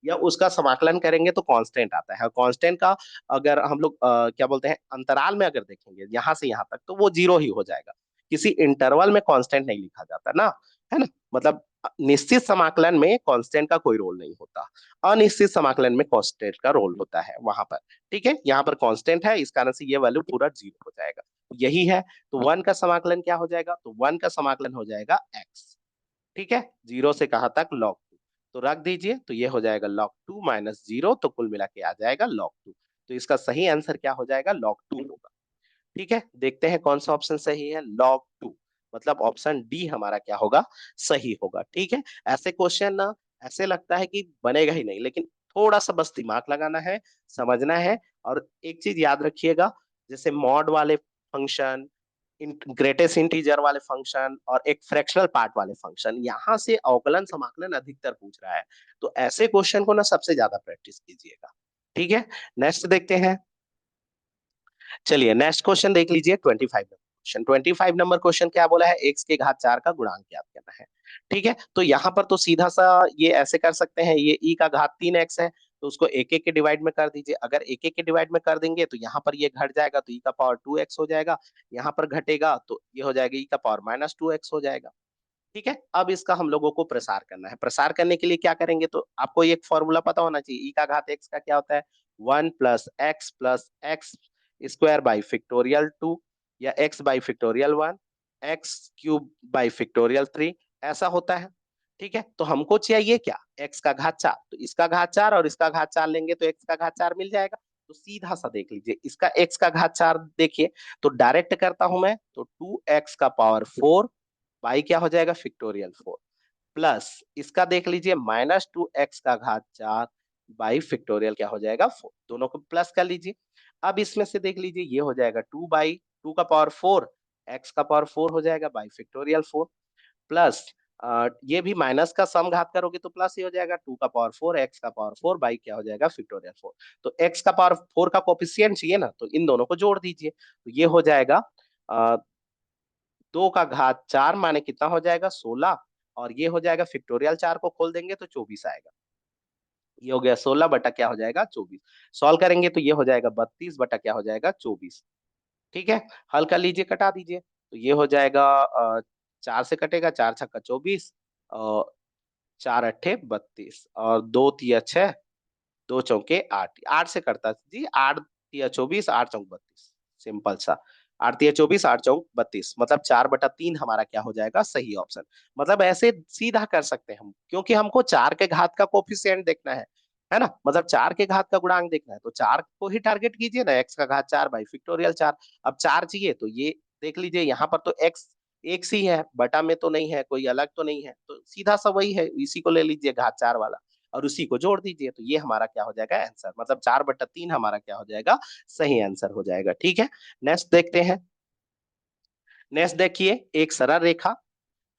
या उसका समाकलन करेंगे तो कांस्टेंट आता है, कांस्टेंट का अगर हम लोग क्या बोलते हैं, अंतराल में अगर देखेंगे यहाँ से यहाँ तक तो वो जीरो ही हो जाएगा। किसी इंटरवल में कांस्टेंट नहीं लिखा जाता ना, है ना, मतलब निश्चित समाकलन में कांस्टेंट का कोई रोल नहीं होता, अनिश्चित समाकलन में कांस्टेंट का रोल होता है वहां पर। ठीक है, यहाँ पर कांस्टेंट है, इस कारण से ये वैल्यू पूरा जीरो हो जाएगा, यही है। तो वन का समाकलन क्या हो जाएगा, तो वन का समाकलन हो जाएगा एक्स। ठीक है, जीरो से कहाँ तक, लॉग टू, तो रख दीजिए, तो ये हो जाएगा लॉग टू माइनस जीरो, तो कुल मिला के आ जाएगा लॉग टू। तो इसका सही आंसर क्या हो जाएगा, लॉग टू होगा। ठीक है, देखते हैं कौन सा ऑप्शन सही है, लॉग टू, मतलब ऑप्शन डी हमारा क्या होगा, सही होगा। ठीक है, ऐसे क्वेश्चन ना ऐसे लगता है कि बनेगा ही नहीं, लेकिन थोड़ा सा बस दिमाग लगाना है, समझना है। और एक चीज याद रखिएगा, जैसे मॉड वाले फंक्शन, ग्रेटेस्ट इंटीजर वाले फंक्शन, और एक फ्रैक्शनल पार्ट वाले फंक्शन, यहाँ से अवकलन समाकलन अधिकतर पूछ रहा है, तो ऐसे क्वेश्चन को ना सबसे ज्यादा प्रैक्टिस कीजिएगा। ठीक है, नेक्स्ट देखते हैं। चलिए नेक्स्ट क्वेश्चन देख लीजिए, 25 नंबर क्वेश्चन। 25 नंबर क्वेश्चन क्या बोला है, एक्स के घात चार का गुणांक ज्ञात करना है। ठीक है, तो यहाँ पर तो सीधा सा ये ऐसे कर सकते हैं, ये ई का घात तीन एक्स है, तो उसको एक एक के डिवाइड में कर दीजिए। अगर एक एक के डिवाइड में कर देंगे तो यहाँ पर ये घट जाएगा, तो ई का पावर टू एक्स हो जाएगा, यहाँ पर घटेगा तो ये हो जाएगा ई का पावर माइनस टू एक्स हो जाएगा। ठीक है, अब इसका हम लोगों को प्रसार करना है, प्रसार करने के लिए क्या करेंगे, तो आपको एक फॉर्मूला पता होना चाहिए, ई का घात एक्स का क्या होता है, one plus x square by factorial two, या x by factorial one, x cube by factorial three, ऐसा होता है। ठीक है, तो हमको चाहिए क्या, एक्स का घात चार, तो इसका घात चार और इसका घात चार लेंगे तो एक्स का घात चार मिल जाएगा। तो सीधा सा देख लीजिए, इसका x का घात 4 देखिए, तो डायरेक्ट करता हूं मैं, तो 2x का पावर 4 बाई क्या हो जाएगा फैक्टोरियल 4, प्लस इसका देख लीजिए -2x का घात 4 बाई फैक्टोरियल क्या हो जाएगा 4, दोनों को प्लस कर लीजिए। अब इसमें से देख लीजिए ये हो जाएगा 2 बाई 2 का पावर 4, x का पावर 4 हो जाएगा बाई फैक्टोरियल 4, प्लस ये भी माइनस का सम घात करोगे तो प्लस ही हो जाएगा, 2 का पावर 4 x का पावर 4 बाई क्या हो जाएगा फैक्टोरियल 4। तो x का पावर 4 का कोफिशिएंट चाहिए ना, तो इन दोनों को जोड़ दीजिए, तो ये हो जाएगा 2 का घात 4 माने कितना हो जाएगा 16, और ये हो जाएगा फैक्टोरियल 4 को खोल देंगे तो 24 आएगा। ये हो गया 16 बटा क्या हो जाएगा 24, सॉल्व करेंगे तो ये हो जाएगा 32 बटा क्या हो जाएगा 24। ठीक है, हल कर लीजिए, कटा दीजिए, तो ये हो जाएगा 4 से कटेगा, 4 छक्का 24, और 4 अट्ठे 32, और 2 तिया 6, 2 चौके 8, 8 से करता जी, 8 तिया 24, 8 चौक 32, सिंपल सा, 8 तिया 24, 8 चौक 32, मतलब 4/3 हमारा क्या हो जाएगा सही ऑप्शन। मतलब ऐसे सीधा कर सकते हैं हम, क्योंकि हमको 4 के घात का कोफिशिएंट देखना है ना, मतलब 4 के घात का गुणांक देखना है, तो 4 को ही टारगेट कीजिए ना, x का घात 4 बाई फैक्टोरियल 4। अब 4 चाहिए तो ये देख लीजिए, यहाँ पर तो x एक सी है, बटा में तो नहीं है, कोई अलग तो नहीं है, तो सीधा सा वही है, इसी को ले लीजिए घात 4 वाला, और उसी को जोड़ दीजिए, तो ये हमारा क्या हो जाएगा आंसर, मतलब 4/3 हमारा क्या हो जाएगा सही आंसर हो जाएगा। ठीक है, नेक्स्ट देखते हैं। नेक्स्ट देखिए, एक सरल रेखा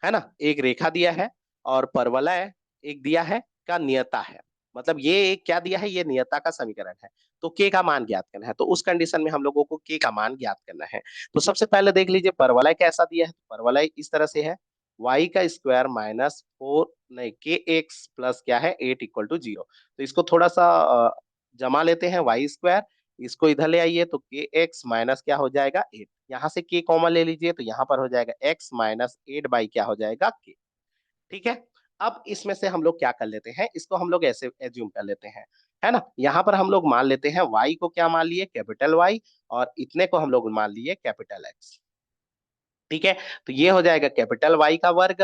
है ना, एक रेखा दिया है और परवलय एक दिया है का नियता है, मतलब ये एक क्या दिया है, ये नियता का समीकरण है, तो के का मान ज्ञात करना है, तो उस कंडीशन में हम लोगों को के का मान ज्ञात करना है। तो सबसे पहले देख लीजिए परवलय कैसा दिया है, तो परवलय इस तरह से है, y का स्क्वायर माइनस 4 नहीं के एक्स प्लस क्या है 8 इक्वल टू 0। तो इसको थोड़ा सा जमा लेते हैं, वाई स्क्वायर, इसको इधर ले आइए, तो के एक्स माइनस क्या हो जाएगा 8, यहाँ से के कॉमन ले लीजिए, तो यहाँ पर हो जाएगा x माइनस 8 बाई क्या हो जाएगा के। ठीक है, अब इसमें से हम लोग क्या कर लेते हैं, इसको हम लोग ऐसे एज्यूम कर लेते हैं, है ना, यहाँ पर हम लोग मान लेते हैं y को क्या मान लिए कैपिटल Y, और इतने को हम लोग मान लिए कैपिटल X। ठीक है, तो ये हो जाएगा कैपिटल Y का वर्ग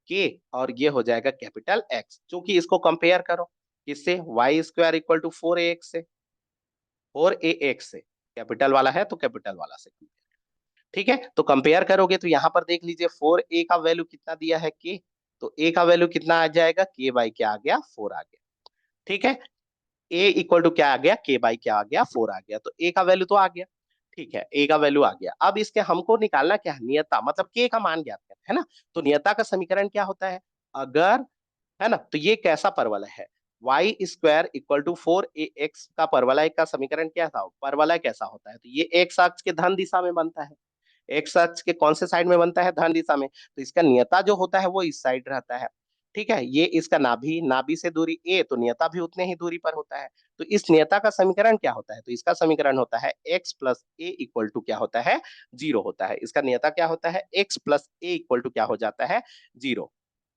के, और ये हो जाएगा कैपिटल X, क्योंकि इसको कंपेयर करो किससे, Y square equal to 4ax से, 4ax से, कैपिटल वाला है तो कैपिटल वाला से। ठीक है, तो कंपेयर करोगे तो यहाँ पर देख लीजिए 4a का वैल्यू कितना दिया है के, तो a का वैल्यू कितना आ जाएगा के बाई क्या आ गया 4 आ गया। ठीक है, a इक्वल टू क्या आ गया के बाई क्या आ गया 4 आ गया, तो a का वैल्यू तो आ गया। ठीक है, a का वैल्यू आ गया, अब इसके हमको निकालना क्या है नियता, मतलब k का मान ज्ञात करना है ना, तो नियता का समीकरण क्या होता है, अगर, है ना, तो ये कैसा परवलय है, Y square equal to 4ax का परवलय का समीकरण क्या था, परवलय कैसा होता है, तो ये x अक्ष के धन दिशा में बनता है, एक्स अक्ष के कौन से साइड में बनता है धन दिशा में, तो इसका नियता जो होता है वो इस साइड रहता है। ठीक है, ये इसका नाभि, नाभि से दूरी a, तो नियता भी उतने ही दूरी पर होता है, तो इस नियता का समीकरण क्या होता है, तो इसका समीकरण होता है x plus a equal to क्या होता है 0 होता है, इसका नियता क्या होता है x plus a equal to क्या हो जाता है 0।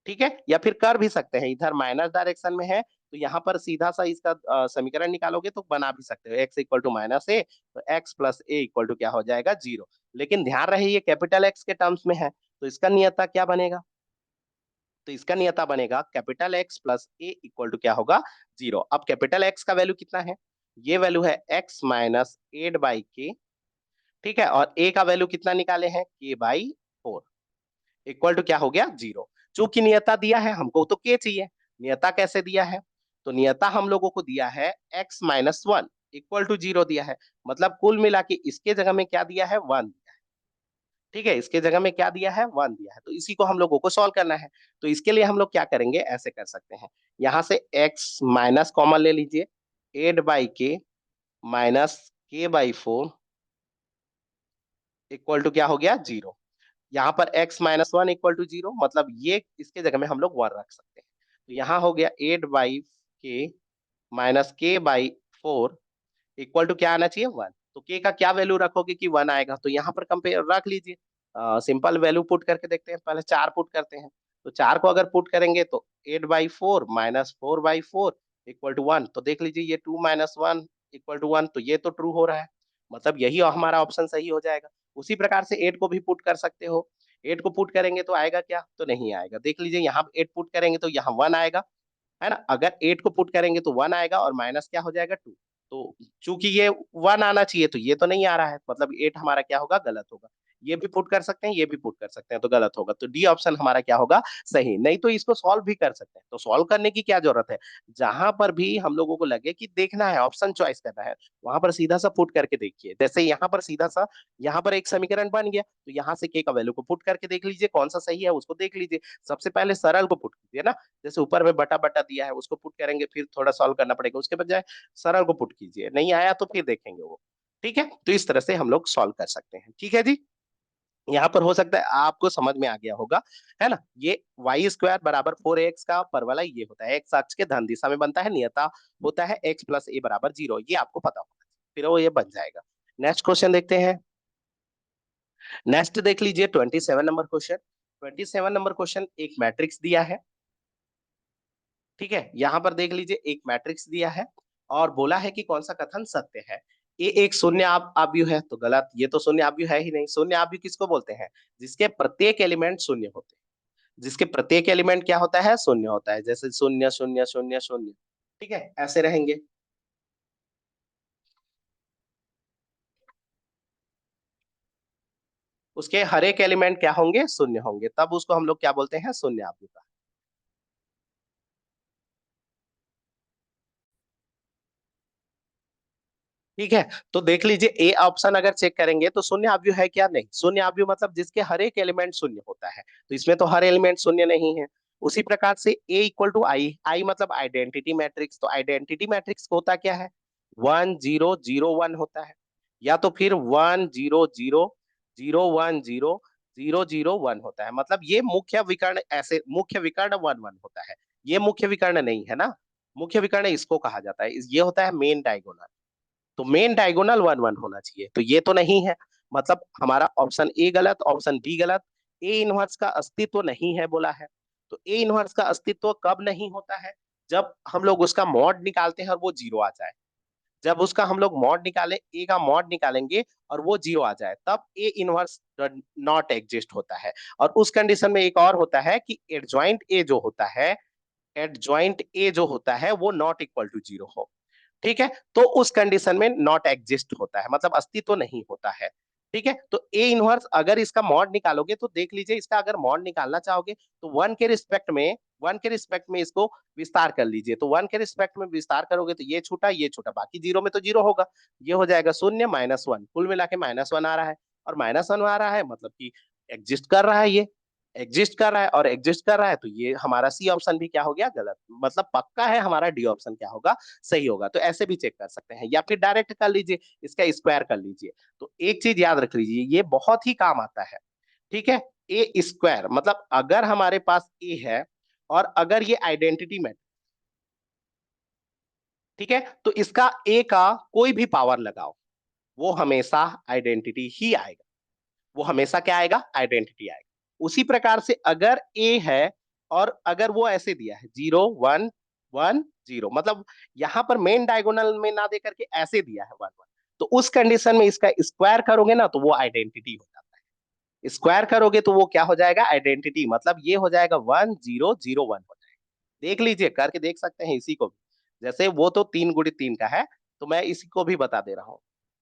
ठीक है, या फिर कर भी सकते हैं, इधर माइनस डायरेक्शन में है तो यहाँ पर सीधा सा इसका समीकरण निकालोगे तो बना भी सकते हो, x इक्वल टू माइनस ए, तो x plus a equal to क्या हो जाएगा 0, लेकिन ध्यान रहे ये कैपिटल एक्स के टर्म्स में है, तो इसका नियता क्या बनेगा, तो इसका नियता बनेगा capital X plus a equal to क्या होगा 0। अब कैपिटल एक्स का वैल्यू कितना है, ये वैल्यू है x माइनस 8 बाई के, ठीक है, और a का वैल्यू कितना निकाले हैं k बाई 4 इक्वल टू क्या हो गया 0। चूंकि नियता दिया है हमको तो k चाहिए, नियता कैसे दिया है, तो नियता हम लोगों को दिया है x माइनस 1 इक्वल टू 0 दिया है, मतलब कुल मिला के इसके जगह में क्या दिया है 1। ठीक है, इसके जगह में क्या दिया है 1 दिया है, तो इसी को हम लोगों को सॉल्व करना है, तो इसके लिए हम लोग क्या करेंगे ऐसे कर सकते हैं, यहाँ से x माइनस कॉमन ले लीजिए, 8 बाई के माइनस के बाई 4 इक्वल टू क्या हो गया 0। यहाँ पर x माइनस 1 इक्वल टू 0, मतलब ये इसके जगह में हम लोग 1 रख सकते हैं, तो यहाँ हो गया 8 बाई के माइनस के बाई 4 इक्वल टू क्या आना चाहिए 1, तो के का क्या वैल्यू रखोगे कि 1 आएगा, तो यहाँ पर कंपेयर रख लीजिए, सिंपल वैल्यू पुट करके देखते हैं, पहले 4 पुट करते हैं, तो 4 को अगर पुट करेंगे तो 8/4 माइनस 4/4 इक्वल टू 1, तो देख लीजिए ये 2 माइनस 1 इक्वल टू 1, तो ये तो ट्रू हो रहा है, मतलब यही हमारा ऑप्शन सही हो जाएगा। उसी प्रकार से 8 को भी पुट कर सकते हो, 8 को पुट करेंगे तो आएगा क्या, तो नहीं आएगा, देख लीजिए यहाँ 8 पुट करेंगे तो यहाँ 1 आएगा, है ना, अगर 8 को पुट करेंगे तो 1 आएगा और माइनस क्या हो जाएगा 2, तो चूंकि ये 1 आना चाहिए तो ये तो नहीं आ रहा है, मतलब 8 हमारा क्या होगा, गलत होगा। ये भी पुट कर सकते हैं, ये भी पुट कर सकते हैं, तो गलत होगा। तो डी ऑप्शन हमारा क्या होगा, सही। नहीं तो इसको सॉल्व भी कर सकते हैं। तो सॉल्व करने की क्या जरूरत है, जहां पर भी हम लोगों को लगे कि देखना है, ऑप्शन चॉइस करना है, वहां पर सीधा सा पुट करके देखिए। जैसे यहाँ पर सीधा सा, यहाँ पर एक समीकरण बन गया, तो यहाँ से के का वैल्यू को पुट करके देख लीजिए, कौन सा सही है उसको देख लीजिए। सबसे पहले सरल को पुट कीजिए ना, जैसे ऊपर में बटा बटा दिया है उसको पुट करेंगे, फिर थोड़ा सॉल्व करना पड़ेगा, उसके बजाय सरल को पुट कीजिए। नहीं आया तो फिर देखेंगे वो। ठीक है, तो इस तरह से हम लोग सॉल्व कर सकते हैं। ठीक है जी, यहाँ पर हो सकता है आपको समझ में आ गया होगा, है ना। ये वाई स्क्वायर बराबर 4x का परवलय ये होता है, एक्स अक्ष के धन दिशा में बनता है, नियता होता है x प्लस ए बराबर 0, ये आपको पता होगा, फिर वो ये बन जाएगा। नेक्स्ट क्वेश्चन देखते हैं। नेक्स्ट देख लीजिए 27 नंबर क्वेश्चन। 27 नंबर क्वेश्चन, एक मैट्रिक्स दिया है। ठीक है, यहाँ पर देख लीजिए एक मैट्रिक्स दिया है और बोला है कि कौन सा कथन सत्य है। ये एक शून्य आव्यूह है, तो गलत, ये तो शून्य आव्यूह है ही नहीं। शून्य आव्यूह किसको बोलते हैं, जिसके प्रत्येक एलिमेंट शून्य होते हैं। जिसके प्रत्येक एलिमेंट क्या होता है, शून्य होता है, जैसे शून्य शून्य शून्य शून्य। ठीक है, ऐसे रहेंगे। उसके हर एक एलिमेंट क्या होंगे, शून्य होंगे, तब उसको हम लोग क्या बोलते हैं, शून्य आव्यूह। ठीक है, तो देख लीजिए ए ऑप्शन अगर चेक करेंगे तो शून्य आव्यूह है क्या, नहीं। शून्य आव्यूह मतलब जिसके हर एक एलिमेंट शून्य होता है, तो इसमें तो हर एलिमेंट शून्य नहीं है। उसी प्रकार से ए इक्वल टू आई, आई मतलब आइडेंटिटी मैट्रिक्स, तो आइडेंटिटी मैट्रिक्स होता क्या है, 1 0 0 1 होता है, या तो फिर 1 0 0 0 1 0 0 0 1 होता है। मतलब ये मुख्य विकर्ण, ऐसे मुख्य विकर्ण 1 1 होता है। ये मुख्य विकर्ण नहीं है ना, मुख्य विकर्ण इसको कहा जाता है, ये होता है मेन डायगोनल। तो मेन डायगोनल 1 1 होना चाहिए, तो ये तो नहीं है। मतलब हमारा ऑप्शन ए गलत, ऑप्शन बी गलत। ए इनवर्स का अस्तित्व नहीं है बोला है। तो ए इनवर्स का अस्तित्व कब नहीं होता है, जब हम लोग उसका मॉड निकालते हैं और वो जीरो आ जाए। जब उसका हम लोग मॉड निकाले, ए का मॉड निकालेंगे और वो जीरो आ जाए, तब ए इनवर्स नॉट एग्जिस्ट होता है। और उस कंडीशन में एक और होता है कि एडजॉइंट ए जो होता है, एडजॉइंट ए जो होता है वो नॉट इक्वल टू जीरो हो। ठीक है, तो उस कंडीशन में नॉट एग्जिस्ट होता है, मतलब अस्तित्व तो नहीं होता है। ठीक है, तो ए इनवर्स अगर इसका मॉड निकालोगे तो देख लीजिए, इसका अगर मॉड निकालना चाहोगे तो वन के रिस्पेक्ट में इसको विस्तार कर लीजिए। तो वन के रिस्पेक्ट में विस्तार करोगे तो ये छूटा, बाकी जीरो में तो जीरो होगा। ये हो जाएगा शून्य -1, कुल मिला के -1 आ रहा है। और -1 आ रहा है मतलब कि एग्जिस्ट कर रहा है, ये एग्जिस्ट कर रहा है, और एग्जिस्ट कर रहा है, तो ये हमारा सी ऑप्शन भी क्या हो गया, गलत। मतलब पक्का है हमारा डी ऑप्शन क्या होगा, सही होगा। तो ऐसे भी चेक कर सकते हैं, या फिर डायरेक्ट कर लीजिए, इसका स्क्वायर कर लीजिए। तो एक चीज याद रख लीजिए, ये बहुत ही काम आता है। ठीक है, ए स्क्वायर मतलब अगर हमारे पास ए है और अगर ये आइडेंटिटी में, ठीक है, तो इसका ए का कोई भी पावर लगाओ, वो हमेशा आइडेंटिटी ही आएगा। वो हमेशा क्या आएगा, आइडेंटिटी आएगा। उसी प्रकार से अगर ए है और अगर वो ऐसे दिया है 0 1 1 0, मतलब यहां पर मेन डायगोनल में ना दे करके ऐसे दिया है 1 1, तो उस कंडीशन में इसका स्क्वायर करोगे ना तो वो आइडेंटिटी हो जाता है। स्क्वायर करोगे तो वो क्या हो जाएगा, आइडेंटिटी, मतलब ये हो जाएगा 1 0 0 1 हो जाएगा। देख लीजिए, करके देख सकते हैं इसी को भी। जैसे वो तो 3 × 3 का है, तो मैं इसी को भी बता दे रहा हूँ।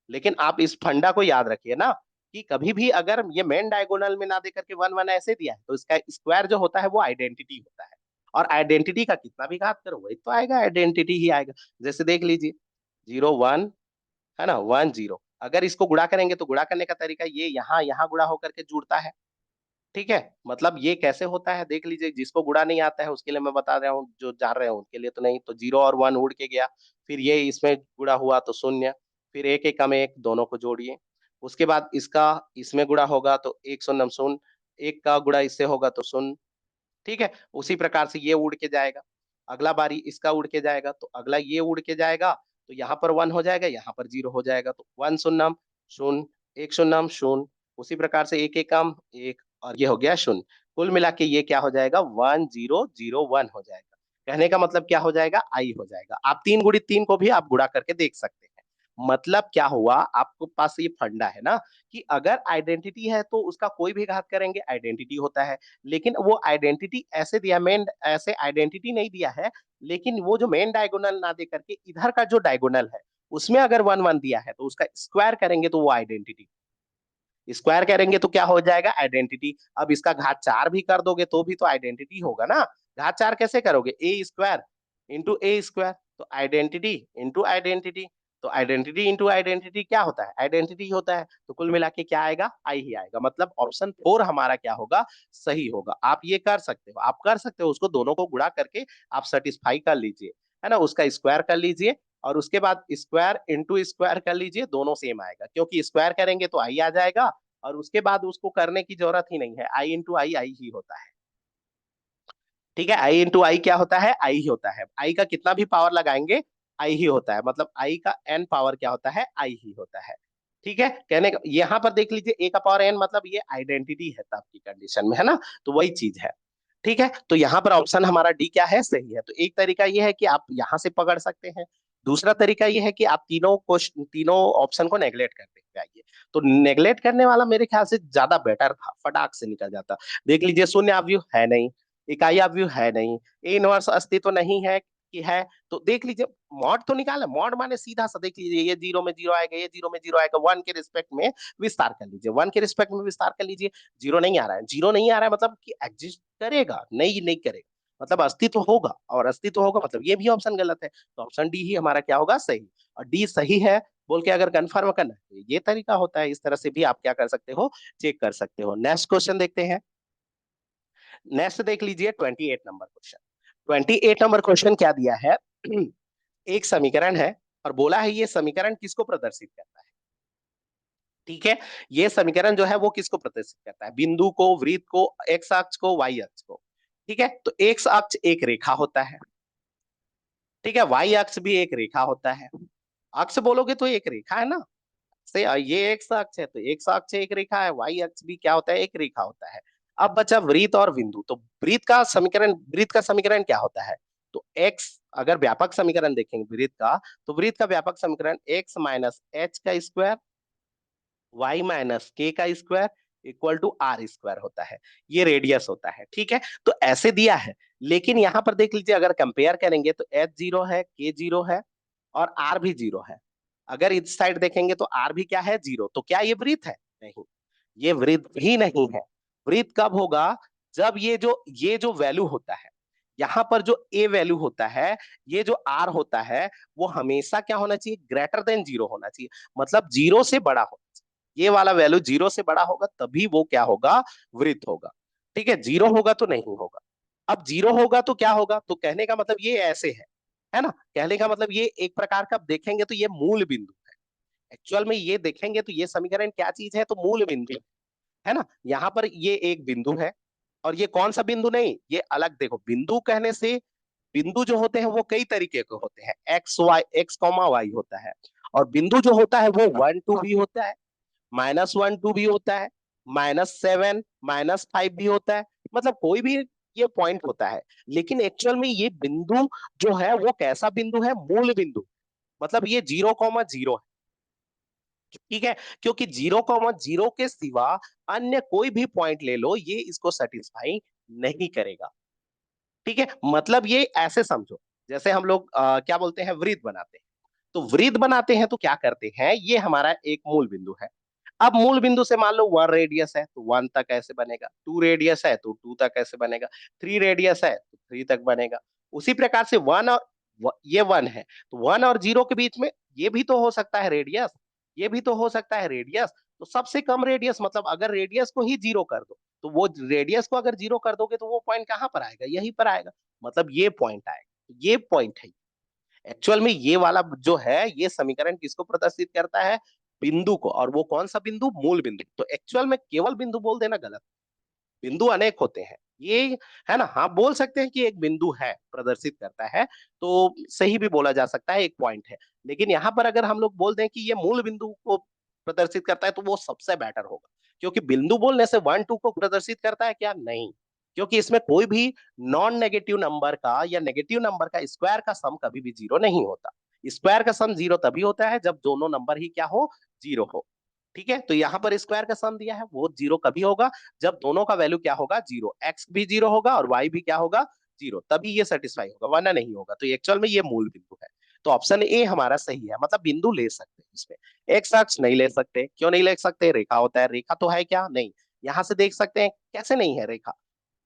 लेकिन आप इस फंडा को याद रखिए ना, कि कभी भी अगर ये मेन डायगोनल में ना दे करके 1 1 ऐसे दिया है, तो इसका स्क्वायर जो होता है वो आइडेंटिटी होता है। और आइडेंटिटी का कितना भी घात करो वही तो आएगा, आइडेंटिटी ही आएगा। जैसे देख लीजिए 0 1, है ना, 1 0, अगर इसको गुणा करेंगे तो गुणा करने का तरीका ये यहाँ यहाँ गुणा होकर के जुड़ता है। ठीक है, मतलब ये कैसे होता है देख लीजिए, जिसको गुणा नहीं आता है उसके लिए मैं बता रहा हूँ, जो जान रहे हो उनके लिए तो नहीं। तो 0 और 1 उड़ के गया, फिर ये इसमें गुणा हुआ तो शून्य, फिर एक एक कम एक दोनों को जोड़िए। उसके बाद इसका इसमें गुणा होगा तो एक शून्य शून्य, एक का गुणा इससे होगा तो शून्य। ठीक है, उसी प्रकार से ये उड़ के जाएगा। अगला बारी इसका उड़ के जाएगा, तो अगला ये उड़ के जाएगा, तो यहाँ पर 1 हो जाएगा, यहाँ पर 0 हो जाएगा, तो 1 शून्यम शून्य, एक शून्यम शून्य। उसी प्रकार से एक एक कम एक, और ये हो गया शून्य। कुल मिला के ये क्या हो जाएगा, 1 0 0 1 हो जाएगा। कहने का मतलब क्या हो जाएगा, आई हो जाएगा। आप 3 × 3 को भी आप गुणा करके देख सकते हैं। मतलब क्या हुआ, आपको पास ये फंडा है ना, कि अगर आइडेंटिटी है तो उसका कोई भी घात करेंगे आइडेंटिटी होता है। लेकिन वो आइडेंटिटी ऐसे दिया, मेन ऐसे आइडेंटिटी नहीं दिया है, लेकिन वो जो मेन डायगोनल ना दे करके इधर का जो डायगोनल है उसमें अगर 1 1 दिया है तो उसका स्क्वायर करेंगे तो वो आइडेंटिटी, स्क्वायर करेंगे तो क्या हो जाएगा, आइडेंटिटी। अब इसका घात 4 भी कर दोगे तो भी तो आइडेंटिटी होगा ना। घात 4 कैसे करोगे, ए स्क्वायर इंटू ए स्क्वायर, तो आइडेंटिटी इंटू आइडेंटिटी, तो आइडेंटिटी इंटू आइडेंटिटी क्या होता है, आइडेंटिटी होता है। तो कुल मिला के क्या आएगा, आई ही आएगा। मतलब ऑप्शन 4 हमारा क्या होगा, सही होगा। आप ये कर सकते हो, आप कर सकते हो, उसको दोनों को गुणा करके आप सेटिस्फाई कर लीजिए, है ना, उसका स्क्वायर कर लीजिए और उसके बाद स्क्वायर इंटू स्क्वायर कर लीजिए, दोनों सेम आएगा, क्योंकि स्क्वायर करेंगे तो आई आ जाएगा और उसके बाद उसको करने की जरूरत ही नहीं है, आई इंटू आई आई ही होता है। ठीक है, आई इंटू आई क्या होता है, आई ही होता है। आई का कितना भी पावर लगाएंगे आई ही होता है, मतलब आई का एन पावर क्या होता है, आई ही होता है। ठीक है, कहने का यहाँ पर देख लीजिए ए का पावर एन, मतलब ये आइडेंटिटी है तब की कंडीशन में, है ना, तो वही चीज है। ठीक है, तो यहाँ पर ऑप्शन हमारा डी क्या है, सही है। तो एक तरीका ये है कि आप यहाँ से पकड़ सकते हैं, दूसरा तरीका ये है कि आप तीनों क्वेश्चन, तीनों ऑप्शन को नेगलेक्ट करते हुए आइए। तो नेगलेक्ट करने वाला मेरे ख्याल से ज्यादा बेटर था, फटाक से निकल जाता। देख लीजिए, शून्य अवयव है नहीं, इकाई अवयव है नहीं, ए इनवर्स अस्तित्व नहीं है कि है, तो देख लीजिए मॉड तो निकाला, मॉड माने सीधा सा देख लीजिए, ये जीरो में जीरो आएगा, ये जीरो में जीरो आएगा, वन के रिस्पेक्ट में विस्तार कर लीजिए, वन के रिस्पेक्ट में विस्तार कर लीजिए, जीरो नहीं आ रहा है, जीरो नहीं आ रहा है मतलब कि एग्जिस्ट करेगा, नहीं नहीं करेगा, मतलब अस्तित्व होगा, और अस्तित्व होगा मतलब ये भी ऑप्शन गलत है, तो ऑप्शन डी ही हमारा क्या होगा, सही। और डी सही है बोल के अगर कंफर्म करना है तो ये तरीका होता है, इस तरह से भी आप क्या कर सकते हो, चेक कर सकते हो। नेक्स्ट क्वेश्चन देखते हैं। नेक्स्ट देख लीजिए 28 नंबर क्वेश्चन। 28 नंबर क्वेश्चन क्या दिया है, एक समीकरण है और बोला है ये समीकरण किसको प्रदर्शित करता है। ठीक है, ये समीकरण जो है वो किसको प्रदर्शित करता है, बिंदु को, वृत्त को, एक्स अक्ष को, वाई अक्ष को। ठीक है, तो एक्स अक्ष एक रेखा होता है, ठीक है, वाई अक्ष भी एक रेखा होता है। अक्ष बोलोगे तो एक रेखा है ना, से ये एक्स अक्ष है तो एक्स अक्ष एक रेखा है, वाई अक्ष भी क्या होता है, एक रेखा होता है। अब बचा वृत्त और बिंदु, तो वृत्त का समीकरण क्या होता है, तो एक्स, अगर व्यापक समीकरण देखेंगे वृत्त का, तो वृत्त का व्यापक समीकरण एक्स माइनस एच का स्क्वायर, वाई माइनस के का square equal to r square होता है, ये रेडियस होता है। ठीक है, तो ऐसे दिया है, लेकिन यहाँ पर देख लीजिए अगर कंपेयर करेंगे तो एच जीरो है, के जीरो है और आर भी जीरो है। अगर इस साइड देखेंगे तो आर भी क्या है, जीरो, तो क्या ये वृत्त है, नहीं, ये वृत्त भी नहीं है। वृत्त कब होगा, जब ये जो वैल्यू होता है, यहाँ पर जो ए वैल्यू होता है, ये जो आर होता है, वो हमेशा क्या होना चाहिए, ग्रेटर देन जीरो होना चाहिए, मतलब जीरो से बड़ा होना चाहिए। ये वाला वैल्यू जीरो से बड़ा होगा तभी वो क्या होगा, वृत्त होगा। ठीक है, जीरो होगा तो नहीं होगा। अब जीरो होगा तो क्या होगा, तो कहने का मतलब ये ऐसे है ना, कहने का मतलब ये एक प्रकार का देखेंगे तो ये मूल बिंदु है। एक्चुअल में ये देखेंगे तो ये समीकरण क्या चीज है, तो मूल बिंदु है ना। यहाँ पर ये एक बिंदु है और ये कौन सा बिंदु, नहीं ये अलग, देखो बिंदु कहने से, बिंदु जो होते हैं वो कई तरीके के होते हैं, x y, x comma y होता है, और बिंदु जो होता है वो 1 2 भी होता है, -1 2 भी होता है, -7 -5 भी होता है, मतलब कोई भी ये पॉइंट होता है। लेकिन एक्चुअल में ये बिंदु जो है वो कैसा बिंदु है, मूल बिंदु, मतलब ये 0 0 है। ठीक है, क्योंकि 0 0 के सिवा अन्य कोई भी पॉइंट ले लो ये इसको सेटिस्फाई नहीं करेगा। ठीक है, मतलब ये ऐसे समझो, जैसे हम लोग क्या बोलते हैं, वृत्त बनाते हैं, तो वृत्त बनाते हैं तो क्या करते हैं, ये हमारा एक मूल बिंदु है। अब मूल बिंदु से मान लो 1 रेडियस है तो 1 तक ऐसे बनेगा, 2 रेडियस है तो 2 तक ऐसे बनेगा, 3 रेडियस है तो 3 तक बनेगा। उसी प्रकार से वन और ये 1 है तो 1 और 0 के बीच में ये भी तो हो सकता है रेडियस, ये भी तो हो सकता है रेडियस। तो सबसे कम रेडियस, मतलब अगर रेडियस को ही जीरो कर दो, तो वो रेडियस को अगर जीरो कर दोगे तो वो पॉइंट कहाँ पर आएगा, यहीं पर आएगा, मतलब ये पॉइंट आएगा, ये पॉइंट है। एक्चुअल में ये वाला जो है ये समीकरण किसको प्रदर्शित करता है, बिंदु को, और वो कौन सा बिंदु, मूल बिंदु। तो एक्चुअल में केवल बिंदु बोल देना गलत, बिंदु अनेक होते हैं ये, है ना, हाँ बोल सकते हैं कि एक बिंदु है प्रदर्शित करता है, तो सही भी बोला जा सकता है, एक पॉइंट है। लेकिन यहाँ पर अगर हम लोग बोल दें कि ये मूल बिंदु को प्रदर्शित करता है तो वो सबसे बेटर होगा, क्योंकि बिंदु बोलने से 1 2 को प्रदर्शित करता है क्या, नहीं, क्योंकि इसमें कोई भी नॉन नेगेटिव नंबर का या नेगेटिव नंबर का स्क्वायर का सम कभी भी जीरो नहीं होता। स्क्वायर का सम जीरो तभी होता है जब दोनों नंबर ही क्या हो, जीरो हो। ठीक है, तो यहाँ पर स्क्वायर का सम दिया है वो जीरो कभी होगा, जब दोनों का वैल्यू क्या होगा, जीरो, एक्स भी जीरो होगा और वाई भी क्या होगा, जीरो, तभी ये सेटिस्फाई होगा, वरना नहीं होगा। तो एक्चुअल में ये मूल बिंदु है। तो ऑप्शन ए हमारा सही है, मतलब बिंदु ले सकते हैं इसमें, एक्स अक्ष नहीं ले सकते। क्यों नहीं ले सकते? रेखा होता है, रेखा तो है क्या? नहीं। यहां से देख सकते हैं कैसे नहीं है रेखा?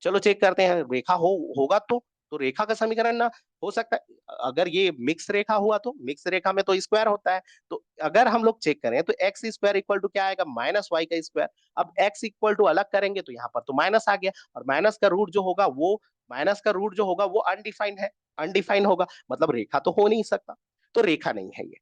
चलो चेक करते हैं, रेखा होगा तो रेखा का समीकरण ना हो सकता है। अगर ये मिक्स रेखा हुआ तो मिक्स रेखा में तो स्क्वायर होता है। तो अगर हम लोग चेक करें तो एक्स स्क्वायर इक्वल टू क्या आएगा? माइनस वाई का स्क्वायर। अब एक्स इक्वल टू अलग करेंगे तो यहाँ पर तो माइनस आ गया, और माइनस का रूट जो होगा वो, माइनस का रूट जो होगा वो अनडिफाइंड है, अनडिफाइंड होगा, मतलब रेखा तो हो नहीं सकता। तो रेखा नहीं है ये।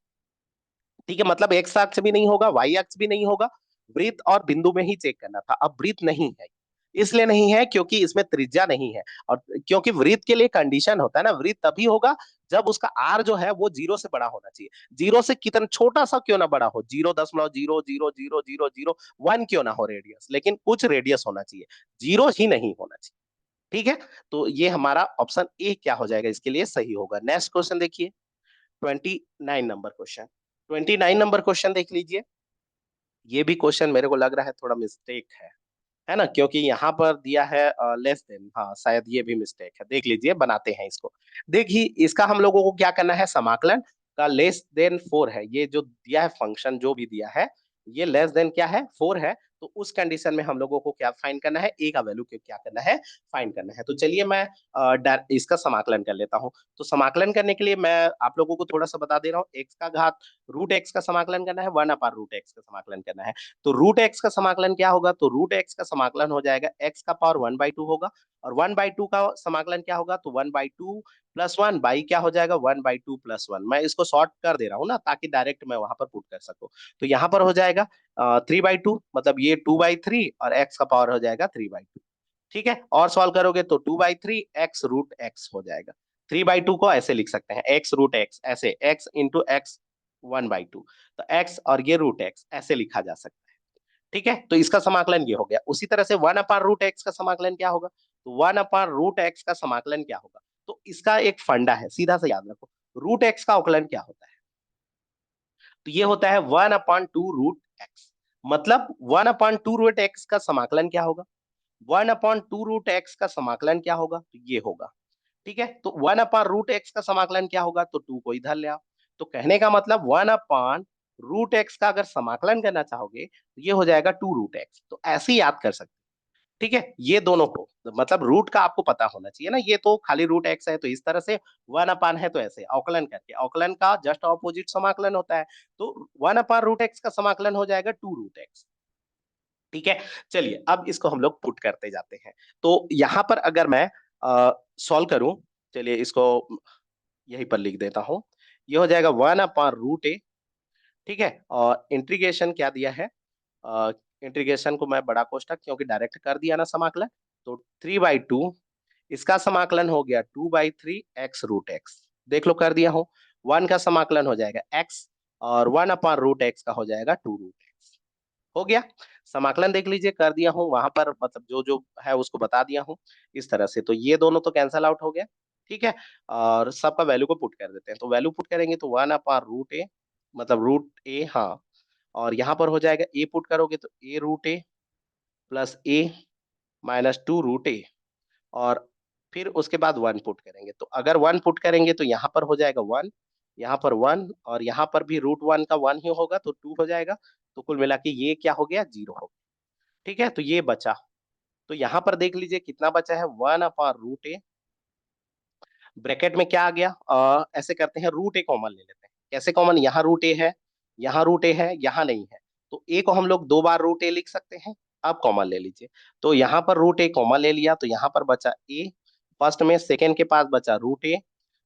ठीक है, मतलब एक्स अक्ष भी नहीं होगा, वाई अक्ष भी नहीं होगा, वृत्त और बिंदु में ही चेक करना था। अब वृत्त नहीं है, इसलिए नहीं है क्योंकि इसमें त्रिज्या नहीं है। और क्योंकि वृत्त के लिए कंडीशन होता है ना, वृत्त तभी होगा जब उसका आर जो है वो जीरो से बड़ा होना चाहिए। जीरो से कितना छोटा सा क्यों ना बड़ा हो, 0.000001 क्यों ना हो रेडियस, लेकिन कुछ रेडियस होना चाहिए, जीरो ही नहीं होना चाहिए। ठीक है, तो ये हमारा ऑप्शन ए क्या हो जाएगा इसके लिए सही होगा। नेक्स्ट क्वेश्चन देखिए, 29 नंबर क्वेश्चन। 29 नंबर क्वेश्चन देख लीजिए। ये भी क्वेश्चन मेरे को लग रहा है थोड़ा मिस्टेक है ना, क्योंकि यहाँ पर दिया है लेस देन, हाँ शायद ये भी मिस्टेक है। देख लीजिए, बनाते हैं इसको। देखिए, इसका हम लोगों को क्या करना है, समाकलन का लेस देन 4 है, ये जो दिया है फंक्शन जो भी दिया है, ये लेस देन क्या है, 4 है। तो उस कंडीशन में हम लोगों को क्या फाइंड करना है, ए का वैल्यू क्या करना है, फाइंड करना है। तो चलिए मैं इसका समाकलन कर लेता हूँ। तो समाकलन करने के लिए मैं आप लोगों को थोड़ा सा बता दे रहा हूँ, एक्स का घात रूट एक्स का समाकलन करना है, 1/√x का समाकलन करना है। तो रूट एक्स का समाकलन क्या होगा, तो रूट एक्स का समाकलन हो जाएगा एक्स का पावर 1/2 होगा, और 1/2 का समाकलन क्या होगा, तो 1/2 प्लस वन बाई क्या हो जाएगा, 1/2 प्लस वन। मैं इसको शॉर्ट कर दे रहा हूँ ना, ताकि डायरेक्ट मैं वहां पर पुट कर सकूं। तो यहाँ पर हो जाएगा 3/2, मतलब ये 2/3, और एक्स का पावर हो जाएगा 3/2। ठीक है, और सॉल्व करोगे तो 2/3 एक्स रूट एक्स हो जाएगा। 3/2 को ऐसे लिख सकते हैं, एक्स रूट एक्स, ऐसे एक्स इंटू एक्स 1/2, तो एक्स और ये रूट एक्स ऐसे लिखा जा सकता है। ठीक है, तो इसका समाकलन ये हो गया। उसी तरह से 1/√x का समाकलन क्या होगा, तो 1/√x का समाकलन क्या होगा, तो इसका एक फंडा है, सीधा से याद रखो। रूट एक्स का अवकलन क्या होता है, तो ये होता है 1/2√x। मतलब 1/2√x का समाकलन क्या होगा, 1/2√x का समाकलन क्या होगा, तो ये होगा। ठीक है, तो 1/√x का समाकलन क्या होगा, तो 2 को इधर ले आओ। तो कहने का मतलब 1/√x का अगर समाकलन करना चाहोगे तो ये हो जाएगा 2√x। तो ऐसे ही याद कर सकते हैं। ठीक है, ये दोनों को, मतलब रूट का आपको पता होना चाहिए ना, ये तो खाली रूट एक्स है तो इस तरह से, 1/, है तो ऐसे अवकलन करके, अवकलन का जस्ट ऑपोजिट समाकलन होता है। तो 1/√x का समाकलन हो जाएगा 2√x। ठीक है, चलिए अब इसको हम लोग पुट करते जाते हैं। तो यहां पर अगर मैं सॉल्व करूं, चलिए इसको यहीं पर लिख देता हूं। ये हो जाएगा 1/√a। ठीक है, और इंटीग्रेशन क्या दिया है, इंटीग्रेशन को मैं बड़ा कोष्ठक, क्योंकि डायरेक्ट कर दिया ना समाकलन, तो 3/2, इसका समाकलन हो गया 2/3 एक्स रूट एक्स। देख लो कर दिया हूं। 1 का समाकलन हो जाएगा एक्स, और 1/√x का हो जाएगा 2√x। हो गया, समाकलन देख लीजिए कर दिया हूँ वहां पर, मतलब जो जो है उसको बता दिया हूँ इस तरह से। तो ये दोनों तो कैंसल आउट हो गया। ठीक है, और सबका वैल्यू को पुट कर देते हैं। तो वैल्यू पुट करेंगे तो 1/√a, मतलब रूट ए, हाँ, और यहाँ पर हो जाएगा ए पुट करोगे तो a√a प्लस ए माइनस 2√a, और फिर उसके बाद 1 पुट करेंगे। तो अगर 1 पुट करेंगे तो यहाँ पर हो जाएगा 1, यहाँ पर 1, और यहाँ पर भी √1 का 1 ही होगा तो 2 हो जाएगा। तो कुल मिला के ये क्या हो गया, 0 हो गया। ठीक है, तो ये बचा। तो यहाँ पर देख लीजिए कितना बचा है, 1/√a, ब्रैकेट में क्या आ गया, ऐसे करते हैं, √a कॉमन ले लेते हैं। कैसे कॉमन, यहाँ √a है, यहाँ √a है, यहाँ नहीं है, तो a को हम लोग 2 बार √a लिख सकते हैं। अब कॉमन ले लीजिए, तो यहाँ पर √a कॉमन ले लिया, तो यहाँ पर बचा a, फर्स्ट में, सेकेंड के पास बचा √a,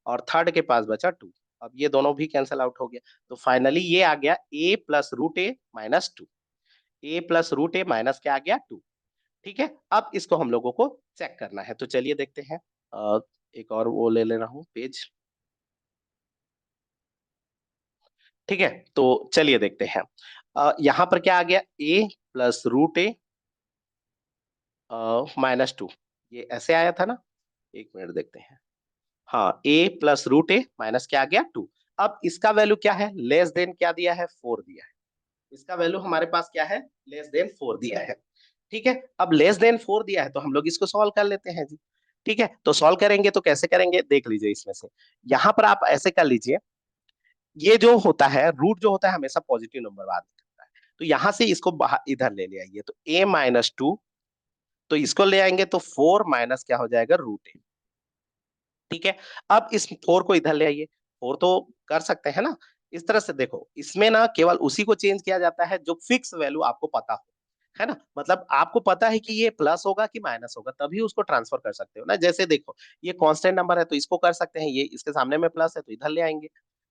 और थर्ड के पास बचा 2। अब ये दोनों भी कैंसिल आउट हो गया, तो फाइनली ये आ गया a plus √a minus 2, a plus √a minus क्या आ गया, 2। ठीक है, अब इसको हम लोगों को चेक करना है, तो चलिए देखते हैं। एक और वो ले रहा हूँ पेज। ठीक है, तो चलिए देखते हैं। यहाँ पर क्या आ गया, a प्लस √a माइनस 2, ये ऐसे आया था ना, एक मिनट देखते हैं। हाँ, a प्लस √a माइनस क्या आ गया, 2। अब इसका वैल्यू क्या है, लेस देन क्या दिया है, 4 दिया है। इसका वैल्यू हमारे पास क्या है, लेस देन 4 दिया है। ठीक है, अब लेस देन 4 दिया है तो हम लोग इसको सॉल्व कर लेते हैं जी। ठीक है, तो सॉल्व करेंगे तो कैसे करेंगे, देख लीजिए इसमें से। यहाँ पर आप ऐसे कर लीजिए, ये जो होता है रूट जो होता है हमेशा पॉजिटिव नंबर बाद में करता है, तो यहां से इसको बाहर इधर ले ले आइए, तो a-2, तो इसको ले आएंगे तो 4 माइनस क्या हो जाएगा रूट ए। ठीक है, अब इस 4 को इधर ले आइए, 4 तो कर सकते हैं ना। इस तरह से देखो, इसमें ना केवल उसी को चेंज किया जाता है जो फिक्स वैल्यू आपको पता हो, है ना। मतलब आपको पता है कि ये प्लस होगा कि माइनस होगा, तभी उसको ट्रांसफर कर सकते हो ना। जैसे देखो, ये कांस्टेंट नंबर है तो इसको कर सकते हैं, ये इसके सामने में प्लस है तो इधर ले आएंगे।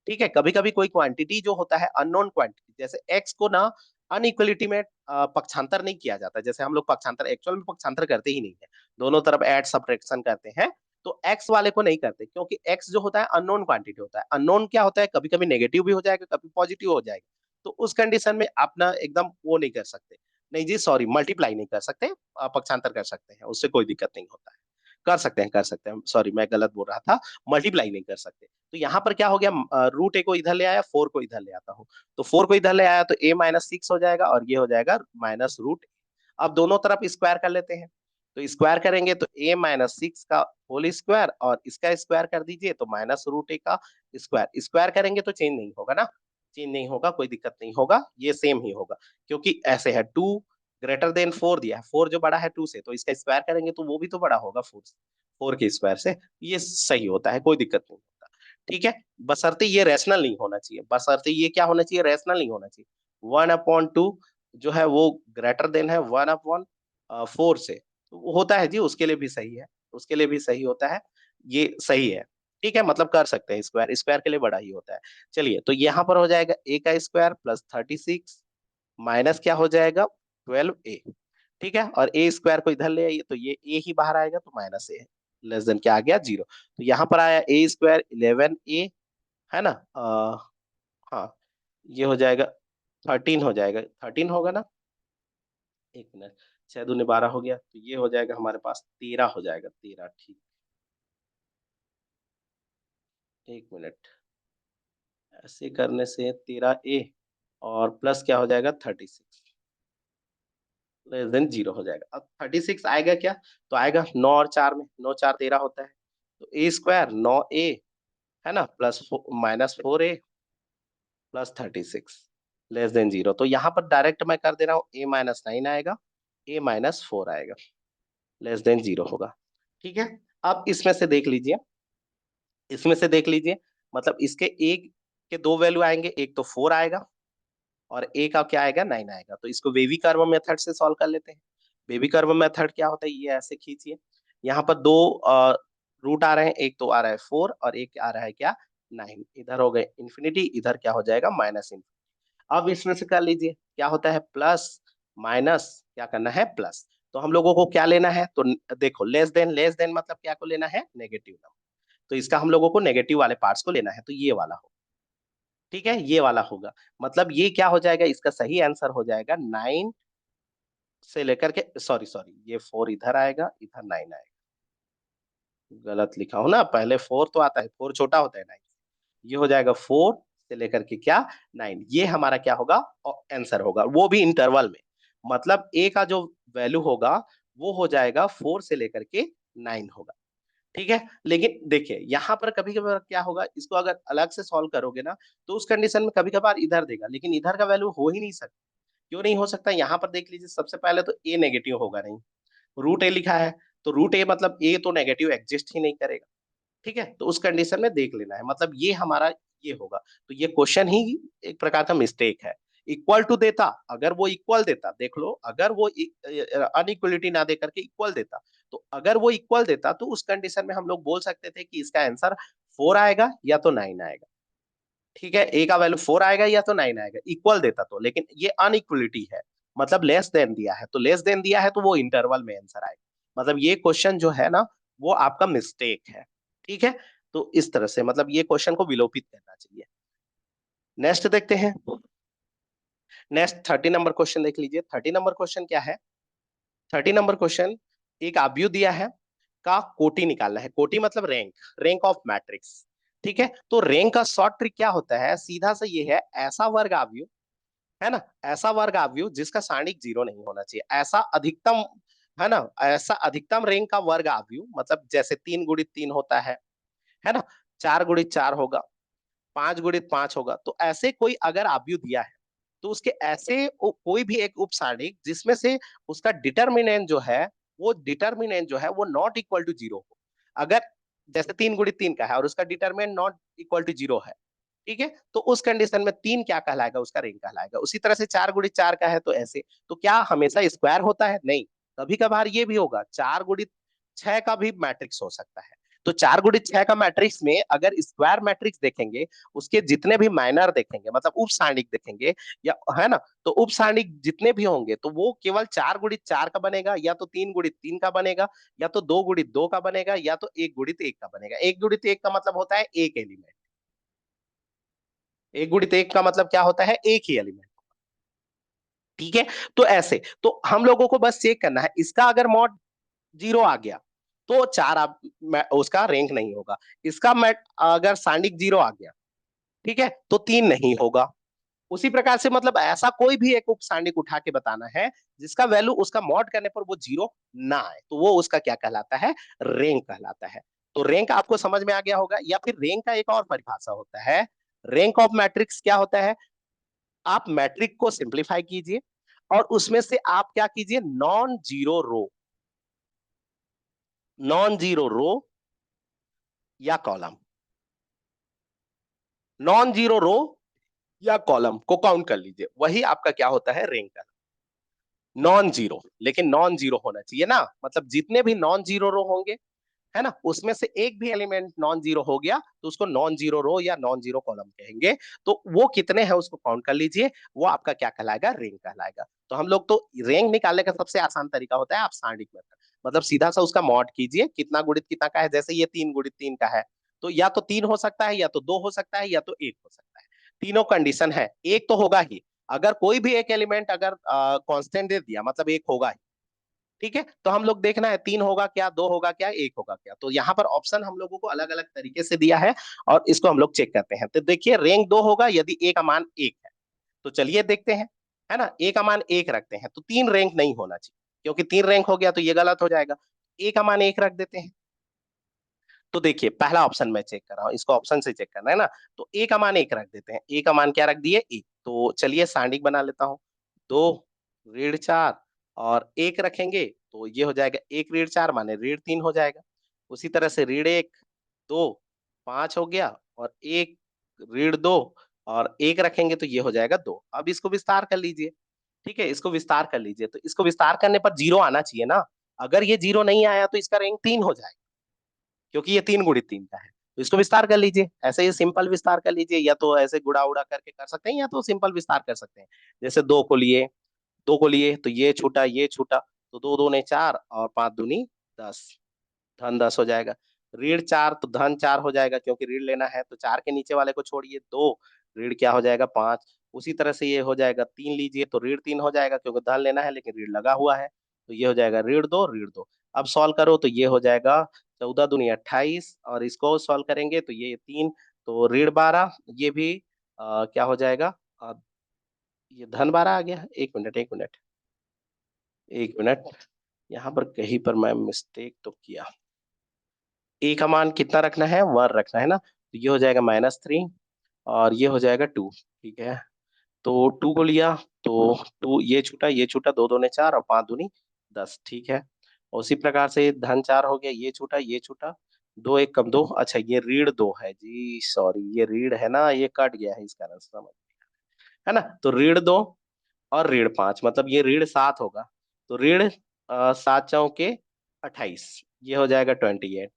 ठीक है, कभी कभी कोई क्वांटिटी जो होता है अननोन क्वांटिटी, जैसे एक्स को ना अनइक्वलिटी में पक्षांतर नहीं किया जाता, जैसे हम लोग पक्षांतर एक्चुअल में पक्षांतर करते ही नहीं है, दोनों तरफ ऐड सब्ट्रैक्शन करते हैं, तो एक्स वाले को नहीं करते, क्योंकि एक्स जो होता है अननोन क्वांटिटी होता है। अननोन क्या होता है, कभी कभी नेगेटिव भी हो जाएगा, कभी पॉजिटिव हो जाएगा, तो उस कंडीशन में आप ना एकदम वो नहीं कर सकते, नहीं जी सॉरी, मल्टीप्लाई नहीं कर सकते, पक्षांतर कर सकते हैं, उससे कोई दिक्कत नहीं होता है। कर सकते हैं, सॉरी मैं गलत बोल रहा था, मल्टीप्लाई नहीं कर सकते। तो यहाँ पर क्या हो गया, रूट ए को इधर ले आया, 4 को इधर ले आता हूँ, तो 4 को इधर ले आया तो a-6 हो जाएगा और ये हो जाएगा माइनस रूट। अब दोनों तरफ स्क्वायर कर लेते हैं, तो स्क्वायर करेंगे तो a-6 का होल स्क्वायर और इसका स्क्वायर कर दीजिए तो माइनस रूट ए का स्क्वायर। स्क्वायर करेंगे तो चेंज नहीं होगा ना, चेंज नहीं होगा, कोई दिक्कत नहीं होगा, ये सेम ही होगा, क्योंकि ऐसे है 2 > 4 दिया है, 4 जो बड़ा है 2 से, तो इसका स्क्वायर करेंगे तो वो भी तो बड़ा होगा 4 से, 4 के स्क्वायर से, ये सही होता है, कोई दिक्कत नहीं होता। ठीक है, बशर्ते ये रैशनल नहीं होना चाहिए, बशर्ते ये क्या होना चाहिए, रैशनल नहीं होना चाहिए। 1/2 जो है वो ग्रेटर देन है 1/4 से, तो वो होता है जी, उसके लिए भी सही है, उसके लिए भी सही होता है, ये सही है। ठीक है, मतलब कर सकते हैं, स्क्वायर स्क्वायर के लिए बड़ा ही होता है। चलिए, तो यहाँ पर हो जाएगा a का स्क्वायर प्लस 36 माइनस क्या हो जाएगा 12a। ठीक है, और ए स्क्वायर को इधर ले आइए तो ये ए ही बाहर आएगा तो माइनस ए, लेस देन क्या आ गया 0, तो यहाँ पर आया a स्क्वायर 11a, है ना। हाँ, ये हो जाएगा 13 हो जाएगा, 13 होगा ना, एक मिनट, 6 दूनी 12 हो गया, तो ये हो जाएगा हमारे पास 13 हो जाएगा, 13, ठीक, एक मिनट, ऐसे करने से 13a और प्लस क्या हो जाएगा 36 लेस देन 0 हो जाएगा। अब 36 आएगा क्या, तो आएगा 9 और 4 में, 9 4 13 होता है, तो ए स्क्वायर 9a, है ना, plus -4a plus 36 less than 0, तो यहाँ पर डायरेक्ट मैं कर दे रहा हूँ, a-9 आएगा, a-4 आएगा, लेस देन 0 होगा। ठीक है, अब इसमें से देख लीजिए, इसमें से देख लीजिए, मतलब इसके एक के दो वैल्यू आएंगे, एक तो 4 आएगा और ए का क्या आएगा 9 आएगा, तो इसको वेवी कर्व मेथड से सॉल्व कर लेते हैं। वेवी कर्व मेथड क्या होता है, ये ऐसे खींचिए, यहाँ पर दो रूट आ रहे हैं, एक तो आ रहा है 4 और एक आ रहा है क्या 9, इधर हो गए इन्फिनिटी, इधर क्या हो जाएगा माइनस इन्फिनिटी। अब इसमें से कर लीजिए, क्या होता है प्लस माइनस, क्या करना है प्लस, तो हम लोगों को क्या लेना है, तो देखो लेस देन मतलब क्या को लेना है नेगेटिव नंबर, तो इसका हम लोगों को नेगेटिव वाले पार्ट्स को लेना है, तो ये वाला हो, ठीक है, ये वाला होगा, मतलब ये क्या हो जाएगा, इसका सही आंसर हो जाएगा 9 से लेकर के, सॉरी सॉरी, ये 4 इधर आएगा, इधर 9 आएगा, गलत लिखा हूं ना, पहले 4 तो आता है, 4 छोटा होता है 9, ये हो जाएगा 4 से लेकर के क्या 9, ये हमारा क्या होगा आंसर होगा, वो भी इंटरवल में, मतलब ए का जो वैल्यू होगा वो हो जाएगा 4 से लेकर के 9 होगा। ठीक है, लेकिन देखिए यहाँ पर कभी कभार क्या होगा, इसको अगर अलग से सॉल्व करोगे ना, तो उस कंडीशन में कभी कभार इधर देगा, लेकिन इधर का वैल्यू हो ही नहीं सकता। क्यों नहीं हो सकता, यहाँ पर देख लीजिए, सबसे पहले तो ए नेगेटिव होगा नहीं, रूट ए लिखा है, तो रूट ए मतलब ए तो नेगेटिव एग्जिस्ट ही नहीं करेगा। ठीक है, तो उस कंडीशन में देख लेना है, मतलब ये हमारा ये होगा, तो ये क्वेश्चन ही एक प्रकार का मिस्टेक है। इक्वल टू देता, अगर वो इक्वल देता, देख लो, अगर वो अनइक्वलिटी ना दे करके इक्वल देता, तो अगर वो इक्वल देता तो उस कंडीशन में हम लोग बोल सकते थे कि इसका आंसर 4 आएगा या तो 9 आएगा। ठीक है, ए का वैल्यू 4 आएगा या तो 9 आएगा, इक्वल देता तो, लेकिन ये अनइक्वलिटी है, मतलब लेस देन दिया है, तो लेस देन दिया है तो वो इंटरवल में आंसर आएगा, मतलब ये क्वेश्चन जो है ना वो आपका मिस्टेक है। ठीक है, तो इस तरह से मतलब ये क्वेश्चन को विलोपित करना चाहिए। नेक्स्ट देखते हैं, नेक्स्ट 30 नंबर क्वेश्चन देख लीजिए। 30 नंबर क्वेश्चन क्या है, 30 नंबर क्वेश्चन, एक आव्यूह दिया है का कोटि निकालना है, कोटि मतलब रैंक, रैंक ऑफ मैट्रिक्स। ठीक है, तो रैंक का शॉर्ट ट्रिक क्या होता है, सीधा सा ये है, ऐसा वर्ग आव्यूह, है ना, ऐसा वर्ग आव्यूह जिसका सारणिक 0 नहीं होना चाहिए, ऐसा अधिकतम, है ना, ऐसा अधिकतम रैंक का वर्ग आव्यूह, मतलब जैसे 3 × 3 होता है ना, 4 × 4 होगा, 5 गुणित 5 होगा। तो ऐसे कोई अगर आव्यूह दिया है तो उसके ऐसे कोई भी एक उपसारणिक जिसमें से उसका डिटर्मिनेंट जो है, वो डिटर्मिनेंट जो है वो नॉट इक्वल टू जीरो हो। अगर जैसे 3 गुणित 3 का है और उसका determinant not equal to zero है, ठीक है, तो उस कंडीशन में 3 क्या कहलाएगा, उसका रिंग कहलाएगा। उसी तरह से 4 गुणित 4 का है तो ऐसे। तो क्या हमेशा स्क्वायर होता है? नहीं, कभी कभार ये भी होगा, 4 गुणित 6 का भी मैट्रिक्स हो सकता है। तो 4 गुणित 6 का मैट्रिक्स में अगर स्क्वायर मैट्रिक्स देखेंगे, उसके जितने भी माइनर देखेंगे, मतलब उप सारणिक देखेंगे, या है ना, तो उप सारणिक जितने भी होंगे तो वो केवल 4 गुणित 4 का बनेगा, या तो 3 गुणित 3 का बनेगा, या तो 2 गुणित 2 का बनेगा, या तो 1 गुणित 1 का बनेगा। 1 गुणित 1 का मतलब होता है एक एलिमेंट। 1 गुणित 1 का मतलब क्या होता है? एक ही एलिमेंट। ठीक है, तो ऐसे तो हम लोगों को बस चेक करना है, इसका अगर मॉड जीरो आ गया तो चार आप उसका रैंक नहीं होगा। इसका मैट अगर सारणिक जीरो आ गया, ठीक है, तो 3 नहीं होगा। उसी प्रकार से मतलब ऐसा कोई भी एक उप सारणिक उठा के बताना है जिसका वैल्यू उसका मॉड करने पर वो जीरो ना आए, तो वो उसका क्या कहलाता है? रैंक कहलाता है। तो रैंक आपको समझ में आ गया होगा। या फिर रैंक का एक और परिभाषा होता है, रैंक ऑफ मैट्रिक्स क्या होता है? आप मैट्रिक को सिंप्लीफाई कीजिए और उसमें से आप क्या कीजिए, नॉन जीरो रो या कॉलम, नॉन जीरो रो या कॉलम को काउंट कर लीजिए, वही आपका क्या होता है? रैंक का। नॉन जीरो, लेकिन नॉन जीरो होना चाहिए ना, मतलब जितने भी नॉन जीरो रो होंगे, है ना, उसमें से एक भी एलिमेंट नॉन जीरो हो गया तो उसको नॉन जीरो रो या नॉन जीरो कॉलम कहेंगे। तो वो कितने हैं उसको काउंट कर लीजिए, वो आपका क्या कहलाएगा? रैंक कहलाएगा। तो हम लोग तो रैंक निकालने का सबसे आसान तरीका होता है आप सारणिक मेथड, मतलब सीधा सा उसका मॉड कीजिए, कितना गुणित कितना का है। जैसे ये 3 गुणित 3 का है, तो या तो 3 हो सकता है, या तो 2 हो सकता है, या तो 1 हो सकता है। तीनों कंडीशन है, एक तो होगा ही। अगर कोई भी एक एलिमेंट अगर कांस्टेंट दे दिया मतलब एक होगा ही। ठीक है, तो हम लोग देखना है 3 होगा क्या, 2 होगा क्या, 1 होगा क्या। तो यहाँ पर ऑप्शन हम लोगों को अलग अलग तरीके से दिया है और इसको हम लोग चेक करते हैं। तो देखिए, रैंक 2 होगा यदि ए का मान 1 है। तो चलिए देखते हैं, है ना, ए का मान 1 रखते हैं तो 3 रैंक नहीं होना चाहिए, क्योंकि 3 रैंक हो गया तो ये गलत हो जाएगा। ए का मान 1 रख देते हैं। तो देखिए, पहला ऑप्शन मैं चेक कर रहा हूँ, इसको ऑप्शन से चेक करना है ना। तो ए का मान 1 रख देते हैं। ए का मान क्या रख दिए? 1। तो चलिए सारणिक बना लेता हूँ। 2 ऋण 4 और 1 रखेंगे तो ये हो जाएगा 1 ऋण 4 माने ऋण 3 हो जाएगा। उसी तरह से ऋण 1 2 5 हो गया, और 1 ऋण 2 और 1 रखेंगे तो ये हो जाएगा 2। अब इसको विस्तार कर लीजिए। ठीक है, इसको विस्तार कर लीजिए, तो इसको विस्तार करने पर जीरो आना चाहिए ना। अगर ये जीरो नहीं आया तो इसका रैंक 3 हो जाएगा, क्योंकि ये 3 गुणित 3 का है। तो इसको विस्तार कर लीजिए, ऐसे ही सिंपल विस्तार कर लीजिए, या तो ऐसे गुणा उड़ा करके कर सकते हैं, या तो सिंपल विस्तार कर सकते हैं। जैसे 2 को लिए तो ये छूटा, तो 2 दूने 4 और 5 दूनी 10, धन 10 हो जाएगा। ऋण 4 तो धन 4 हो जाएगा, क्योंकि ऋण लेना है। तो 4 के नीचे वाले को छोड़िए, 2 ऋण क्या हो जाएगा? 5। उसी तरह से ये हो जाएगा, 3 लीजिए तो ऋण 3 हो जाएगा, क्योंकि धन लेना है लेकिन ऋण लगा हुआ है। तो ये हो जाएगा ऋण 2 ऋण 2। अब सॉल्व करो तो ये हो जाएगा 14 दूनी 28, और इसको सॉल्व करेंगे तो ये 3, तो ऋण 12, ये भी क्या हो जाएगा? अ, ये धन 12 आ गया। 1 मिनट, यहाँ पर कहीं पर मैं मिस्टेक तो किया। ए का मान कितना रखना है? 1 रखना है ना। तो ये हो जाएगा -3 और ये हो जाएगा 2। ठीक है, तो 2 को लिया तो 2 ये छूटा, 2 दूने 4 और 5 दूनी 10। ठीक है, उसी प्रकार से धन 4 हो गया, ये छूटा, 2 1 कम 2। अच्छा, ये ऋण 2 है जी, सॉरी, ये ऋण है ना, ये कट गया है, इस कारण से समझ, है ना। तो ऋण 2 और ऋण 5, मतलब ये ऋण 7 होगा। तो ऋण 7 चौके 28, ये हो जाएगा 28।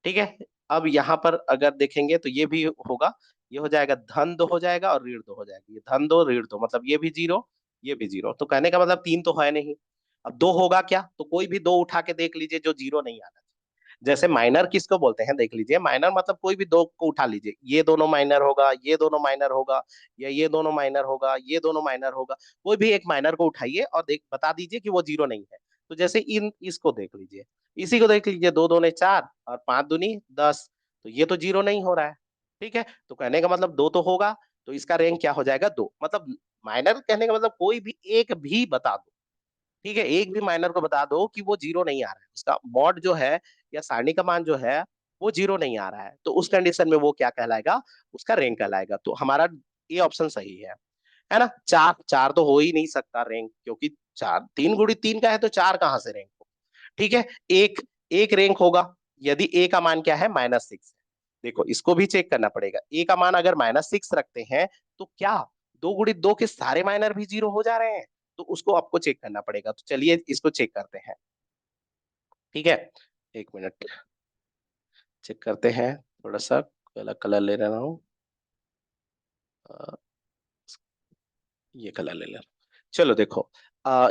ठीक है, अब यहाँ पर अगर देखेंगे तो ये भी होगा, ये हो जाएगा धन 2 हो जाएगा और ऋण 2 हो जाएगा। ये धन 2 ऋण 2, मतलब ये भी जीरो, ये भी जीरो। तो कहने का मतलब 3 तो है नहीं। अब 2 होगा क्या? तो कोई भी 2 उठा के देख लीजिए जो जीरो नहीं आना चाहिए। जैसे माइनर किसको बोलते हैं देख लीजिए, माइनर मतलब कोई भी 2 को उठा लीजिए, ये दोनों माइनर होगा, ये दोनों माइनर होगा, या ये दोनों माइनर होगा, ये दोनों माइनर होगा। कोई भी एक माइनर को उठाइए और देख बता दीजिए कि वो जीरो नहीं है। तो जैसे इन इसको देख लीजिए, इसी को देख लीजिए, 2 दूने 4 और 5 दूनी 10, तो ये तो जीरो नहीं हो रहा है। ठीक है, तो कहने का मतलब 2 तो होगा, तो इसका रैंक क्या हो जाएगा? 2। मतलब माइनर कहने का मतलब कोई भी एक भी बता दो। ठीक है, एक भी माइनर को बता दो कि वो जीरो नहीं आ रहा है, उसका मॉड जो है या सारणी का मान जो है वो जीरो नहीं आ रहा है, तो उस कंडीशन में वो क्या कहलाएगा, उसका रैंक कहलाएगा। तो हमारा ये ऑप्शन सही है ना। चार चार तो हो ही नहीं सकता रैंक, क्योंकि चार, 3 गुड़ी 3 का है तो चार कहाँ से रैंक हो। ठीक है, एक एक रैंक होगा यदि ए का मान क्या है, -6 है। देखो इसको भी चेक करना पड़ेगा, ए का मान अगर -6 रखते हैं तो क्या 2 गुणित 2 के सारे माइनर भी जीरो हो जा रहे हैं, तो उसको आपको चेक करना पड़ेगा। तो चलिए इसको चेक करते हैं। ठीक है, 1 मिनट चेक करते हैं। थोड़ा सा अलग कलर ले रहा हूँ, अ, ये कलर ले लें। चलो देखो,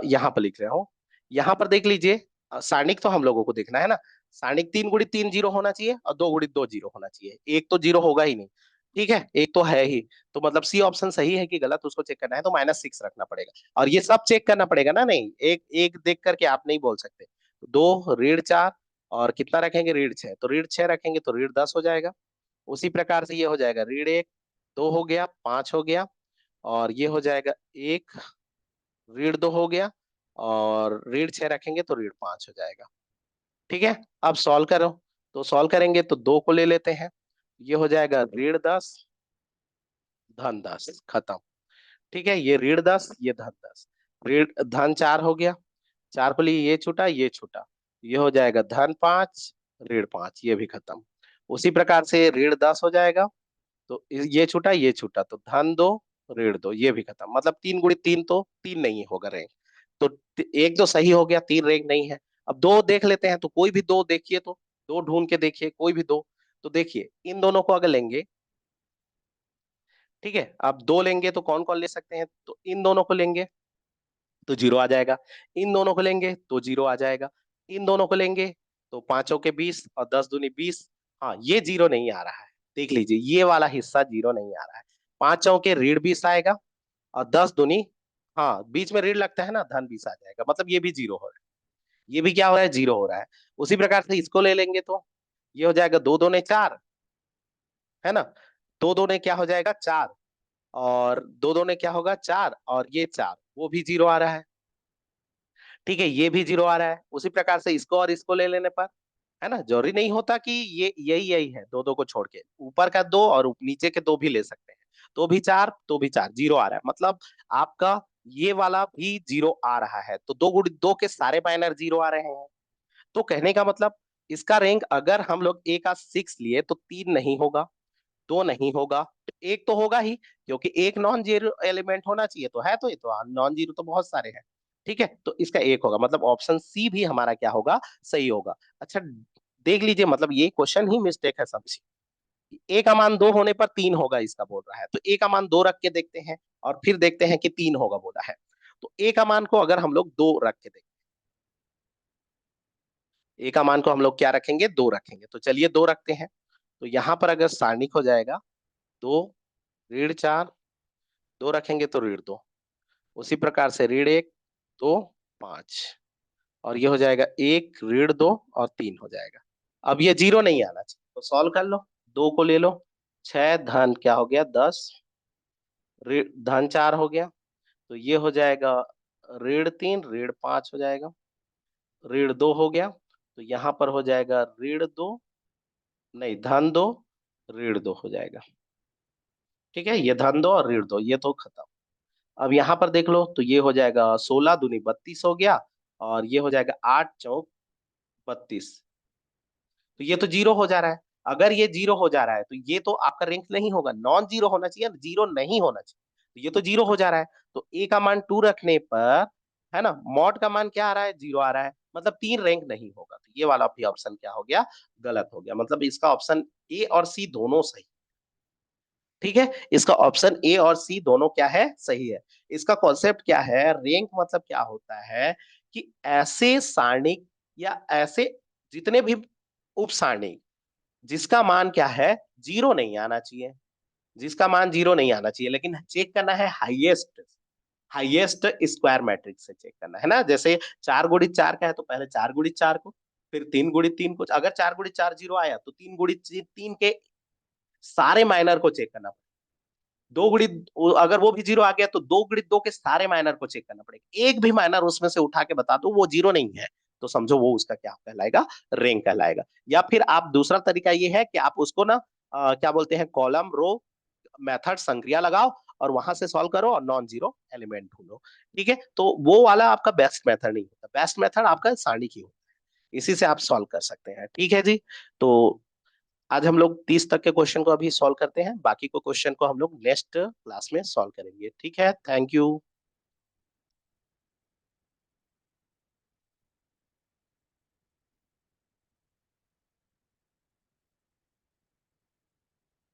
यहाँ पर लिख रहा हूँ। यहाँ पर देख लीजिए, सारणिक तो हम लोगों को देखना है ना। सारणिक 3 गुणित 3 जीरो होना चाहिए और 2 गुणित 2 जीरो होना चाहिए, एक तो जीरो होगा ही नहीं। ठीक है, एक तो है ही। तो मतलब सी ऑप्शन सही है कि गलत, उसको चेक करना है तो -6 रखना पड़ेगा। और ये सब चेक करना पड़ेगा ना, नहीं एक एक देख करके आप नहीं बोल सकते। 2 ऋण 4 और कितना रखेंगे, ऋण 6, तो ऋण 6 रखेंगे तो ऋण 10 हो जाएगा। उसी प्रकार से ये हो जाएगा, ऋण 1 2 हो गया, 5 हो गया, और ये हो जाएगा 1, ऋण 2 हो गया, और ऋण 6 रखेंगे तो ऋण 5 हो जाएगा। ठीक है, अब सॉल्व करो। तो सॉल्व करेंगे तो 2 को ले लेते हैं, ये हो जाएगा ऋण 10 धन 10, खत्म। ठीक है, ये ऋण 10 ये धन 10, ऋण धन 4 हो गया, 4 को लिए ये छूटा ये छूटा, ये हो जाएगा धन 5 ऋण 5, ये भी खत्म। उसी प्रकार से ऋण 10 हो जाएगा, तो ये छूटा ये छूटा, तो धन 2 ऋण 2, ये भी खत्म। मतलब 3 गुणित 3 तो 3 नहीं होगा रैंक। तो एक तो सही हो गया, 3 रैंक नहीं है। अब दो देख लेते हैं, तो कोई भी दो देखिए, तो दो ढूंढ के देखिए, कोई भी दो। तो देखिए इन दोनों को अगर लेंगे, ठीक है, अब दो लेंगे तो कौन कौन ले सकते हैं, तो इन दोनों को लेंगे तो जीरो आ जाएगा, इन दोनों को लेंगे तो जीरो आ जाएगा, इन दोनों को लेंगे तो 5 के 20 और 10 दूनी 20। हाँ, ये जीरो नहीं आ रहा है, देख लीजिए ये वाला हिस्सा जीरो नहीं आ रहा है। 5 चौके ऋण 20 आएगा, और 10 दूनी, हाँ बीच में ऋण लगता है ना, धन 20 आ जाएगा, मतलब ये भी जीरो हो रहा है, ये भी क्या हो रहा है, जीरो हो रहा है। उसी प्रकार से इसको ले लेंगे तो ये हो जाएगा 2 दूने 4, है ना। 2 दूने क्या हो जाएगा, 4, और 2 दूने क्या होगा, 4, और ये 4 वो भी जीरो आ रहा है। ठीक है, ये भी जीरो आ रहा है। उसी प्रकार से इसको और इसको ले लेने पर, है ना, जरूरी नहीं होता कि ये यही यही है, दो दो को छोड़ के ऊपर का दो और नीचे के दो भी ले सकते हैं। तो भी 4 तो भी 4 जीरो आ रहा है, मतलब आपका ये वाला भी जीरो आ रहा है। तो 2 गुणित 2 के सारे माइनर जीरो आ रहे हैं। तो कहने का मतलब, इसका रैंक अगर हम लोग ए का 6 लिए तो 3 नहीं होगा, 2 नहीं होगा, तो एक तो होगा ही, क्योंकि एक नॉन जीरो एलिमेंट होना चाहिए। तो है, तो ये तो नॉन जीरो तो बहुत सारे हैं। ठीक है, तो इसका एक होगा, मतलब ऑप्शन सी भी हमारा क्या होगा, सही होगा। अच्छा, देख लीजिए, मतलब ये क्वेश्चन ही मिस्टेक है समझिए। ए का मान 2 होने पर 3 होगा इसका बोल रहा है, तो ए का मान 2 रख के देखते हैं, और फिर देखते हैं कि 3 होगा बोला है। तो ए का मान को अगर हम लोग 2 रख के देखते हैं, ए का मान को हम लोग क्या रखेंगे, 2 रखेंगे। तो चलिए 2 रखते हैं। तो यहाँ पर अगर सारणिक हो जाएगा, 2 ऋण 4, 2 रखेंगे तो ऋण 2, उसी प्रकार से ऋण 1 2 5, और ये हो जाएगा 1 ऋण 2 और 3 हो जाएगा। अब ये जीरो नहीं आना चाहिए, तो सॉल्व कर लो। 2 को ले लो, 6 धन क्या हो गया, 10 ऋण धन 4 हो गया, तो ये हो जाएगा ऋण 3 ऋण 5 हो जाएगा, ऋण 2 हो गया, तो यहाँ पर हो जाएगा ऋण 2, नहीं धन 2 ऋण 2 हो जाएगा। ठीक है, ये धन 2 और ऋण 2 ये तो खत्म। अब यहाँ पर देख लो, तो ये हो जाएगा 16 दूनी 32 हो गया, और ये हो जाएगा 8 चौक 32। तो ये तो जीरो हो जा रहा है। अगर ये जीरो हो जा रहा है तो ये तो आपका रैंक नहीं होगा, नॉन जीरो होना चाहिए, जीरो नहीं होना चाहिए। तो ये तो जीरो हो जा रहा है, तो ए का मान 2 रखने पर, है ना, मॉड का मान क्या आ रहा है, जीरो आ रहा है, मतलब 3 रैंक नहीं होगा। तो ये वाला भी ऑप्शन क्या हो गया, गलत हो गया। मतलब इसका ऑप्शन ए और सी दोनों सही। ठीक है, इसका ऑप्शन ए और सी दोनों क्या है, सही है। इसका कॉन्सेप्ट क्या है, रैंक मतलब क्या होता है, कि ऐसे सारणिक या ऐसे जितने भी उप सारणिक जिसका मान क्या है, जीरो नहीं आना चाहिए, जिसका मान जीरो नहीं आना चाहिए, लेकिन चेक करना है हाईएस्ट, हाईएस्ट स्क्वायर मैट्रिक्स से चेक करना है ना। जैसे 4 गुणित 4 का है तो पहले 4 गुणित 4 को, फिर 3 गुणित 3 को, अगर 4 गुणित 4 जीरो आया तो 3 गुणित 3 के सारे माइनर को चेक करना। 2 गुणित, अगर वो भी जीरो आ गया तो 2 गुणित 2 के सारे माइनर को चेक करना पड़ेगा, एक भी माइनर उसमें से उठा के बता दो वो जीरो नहीं है, तो समझो वो उसका क्या कहलाएगा, रैंक कहलाएगा। या फिर आप दूसरा तरीका ये है कि आप उसको ना क्या बोलते हैं, कॉलम रो मेथड संक्रिया लगाओ और वहां से सॉल्व करो और नॉन जीरो एलिमेंट ढूंढो। ठीक है, तो वो वाला आपका बेस्ट मेथड नहीं होता, बेस्ट मेथड आपका सारणिक होता है, इसी से आप सॉल्व कर सकते हैं। ठीक है जी। तो आज हम लोग 30 तक के क्वेश्चन को अभी सॉल्व करते हैं, बाकी को क्वेश्चन को हम लोग नेक्स्ट क्लास में सॉल्व करेंगे। ठीक है, थैंक यू।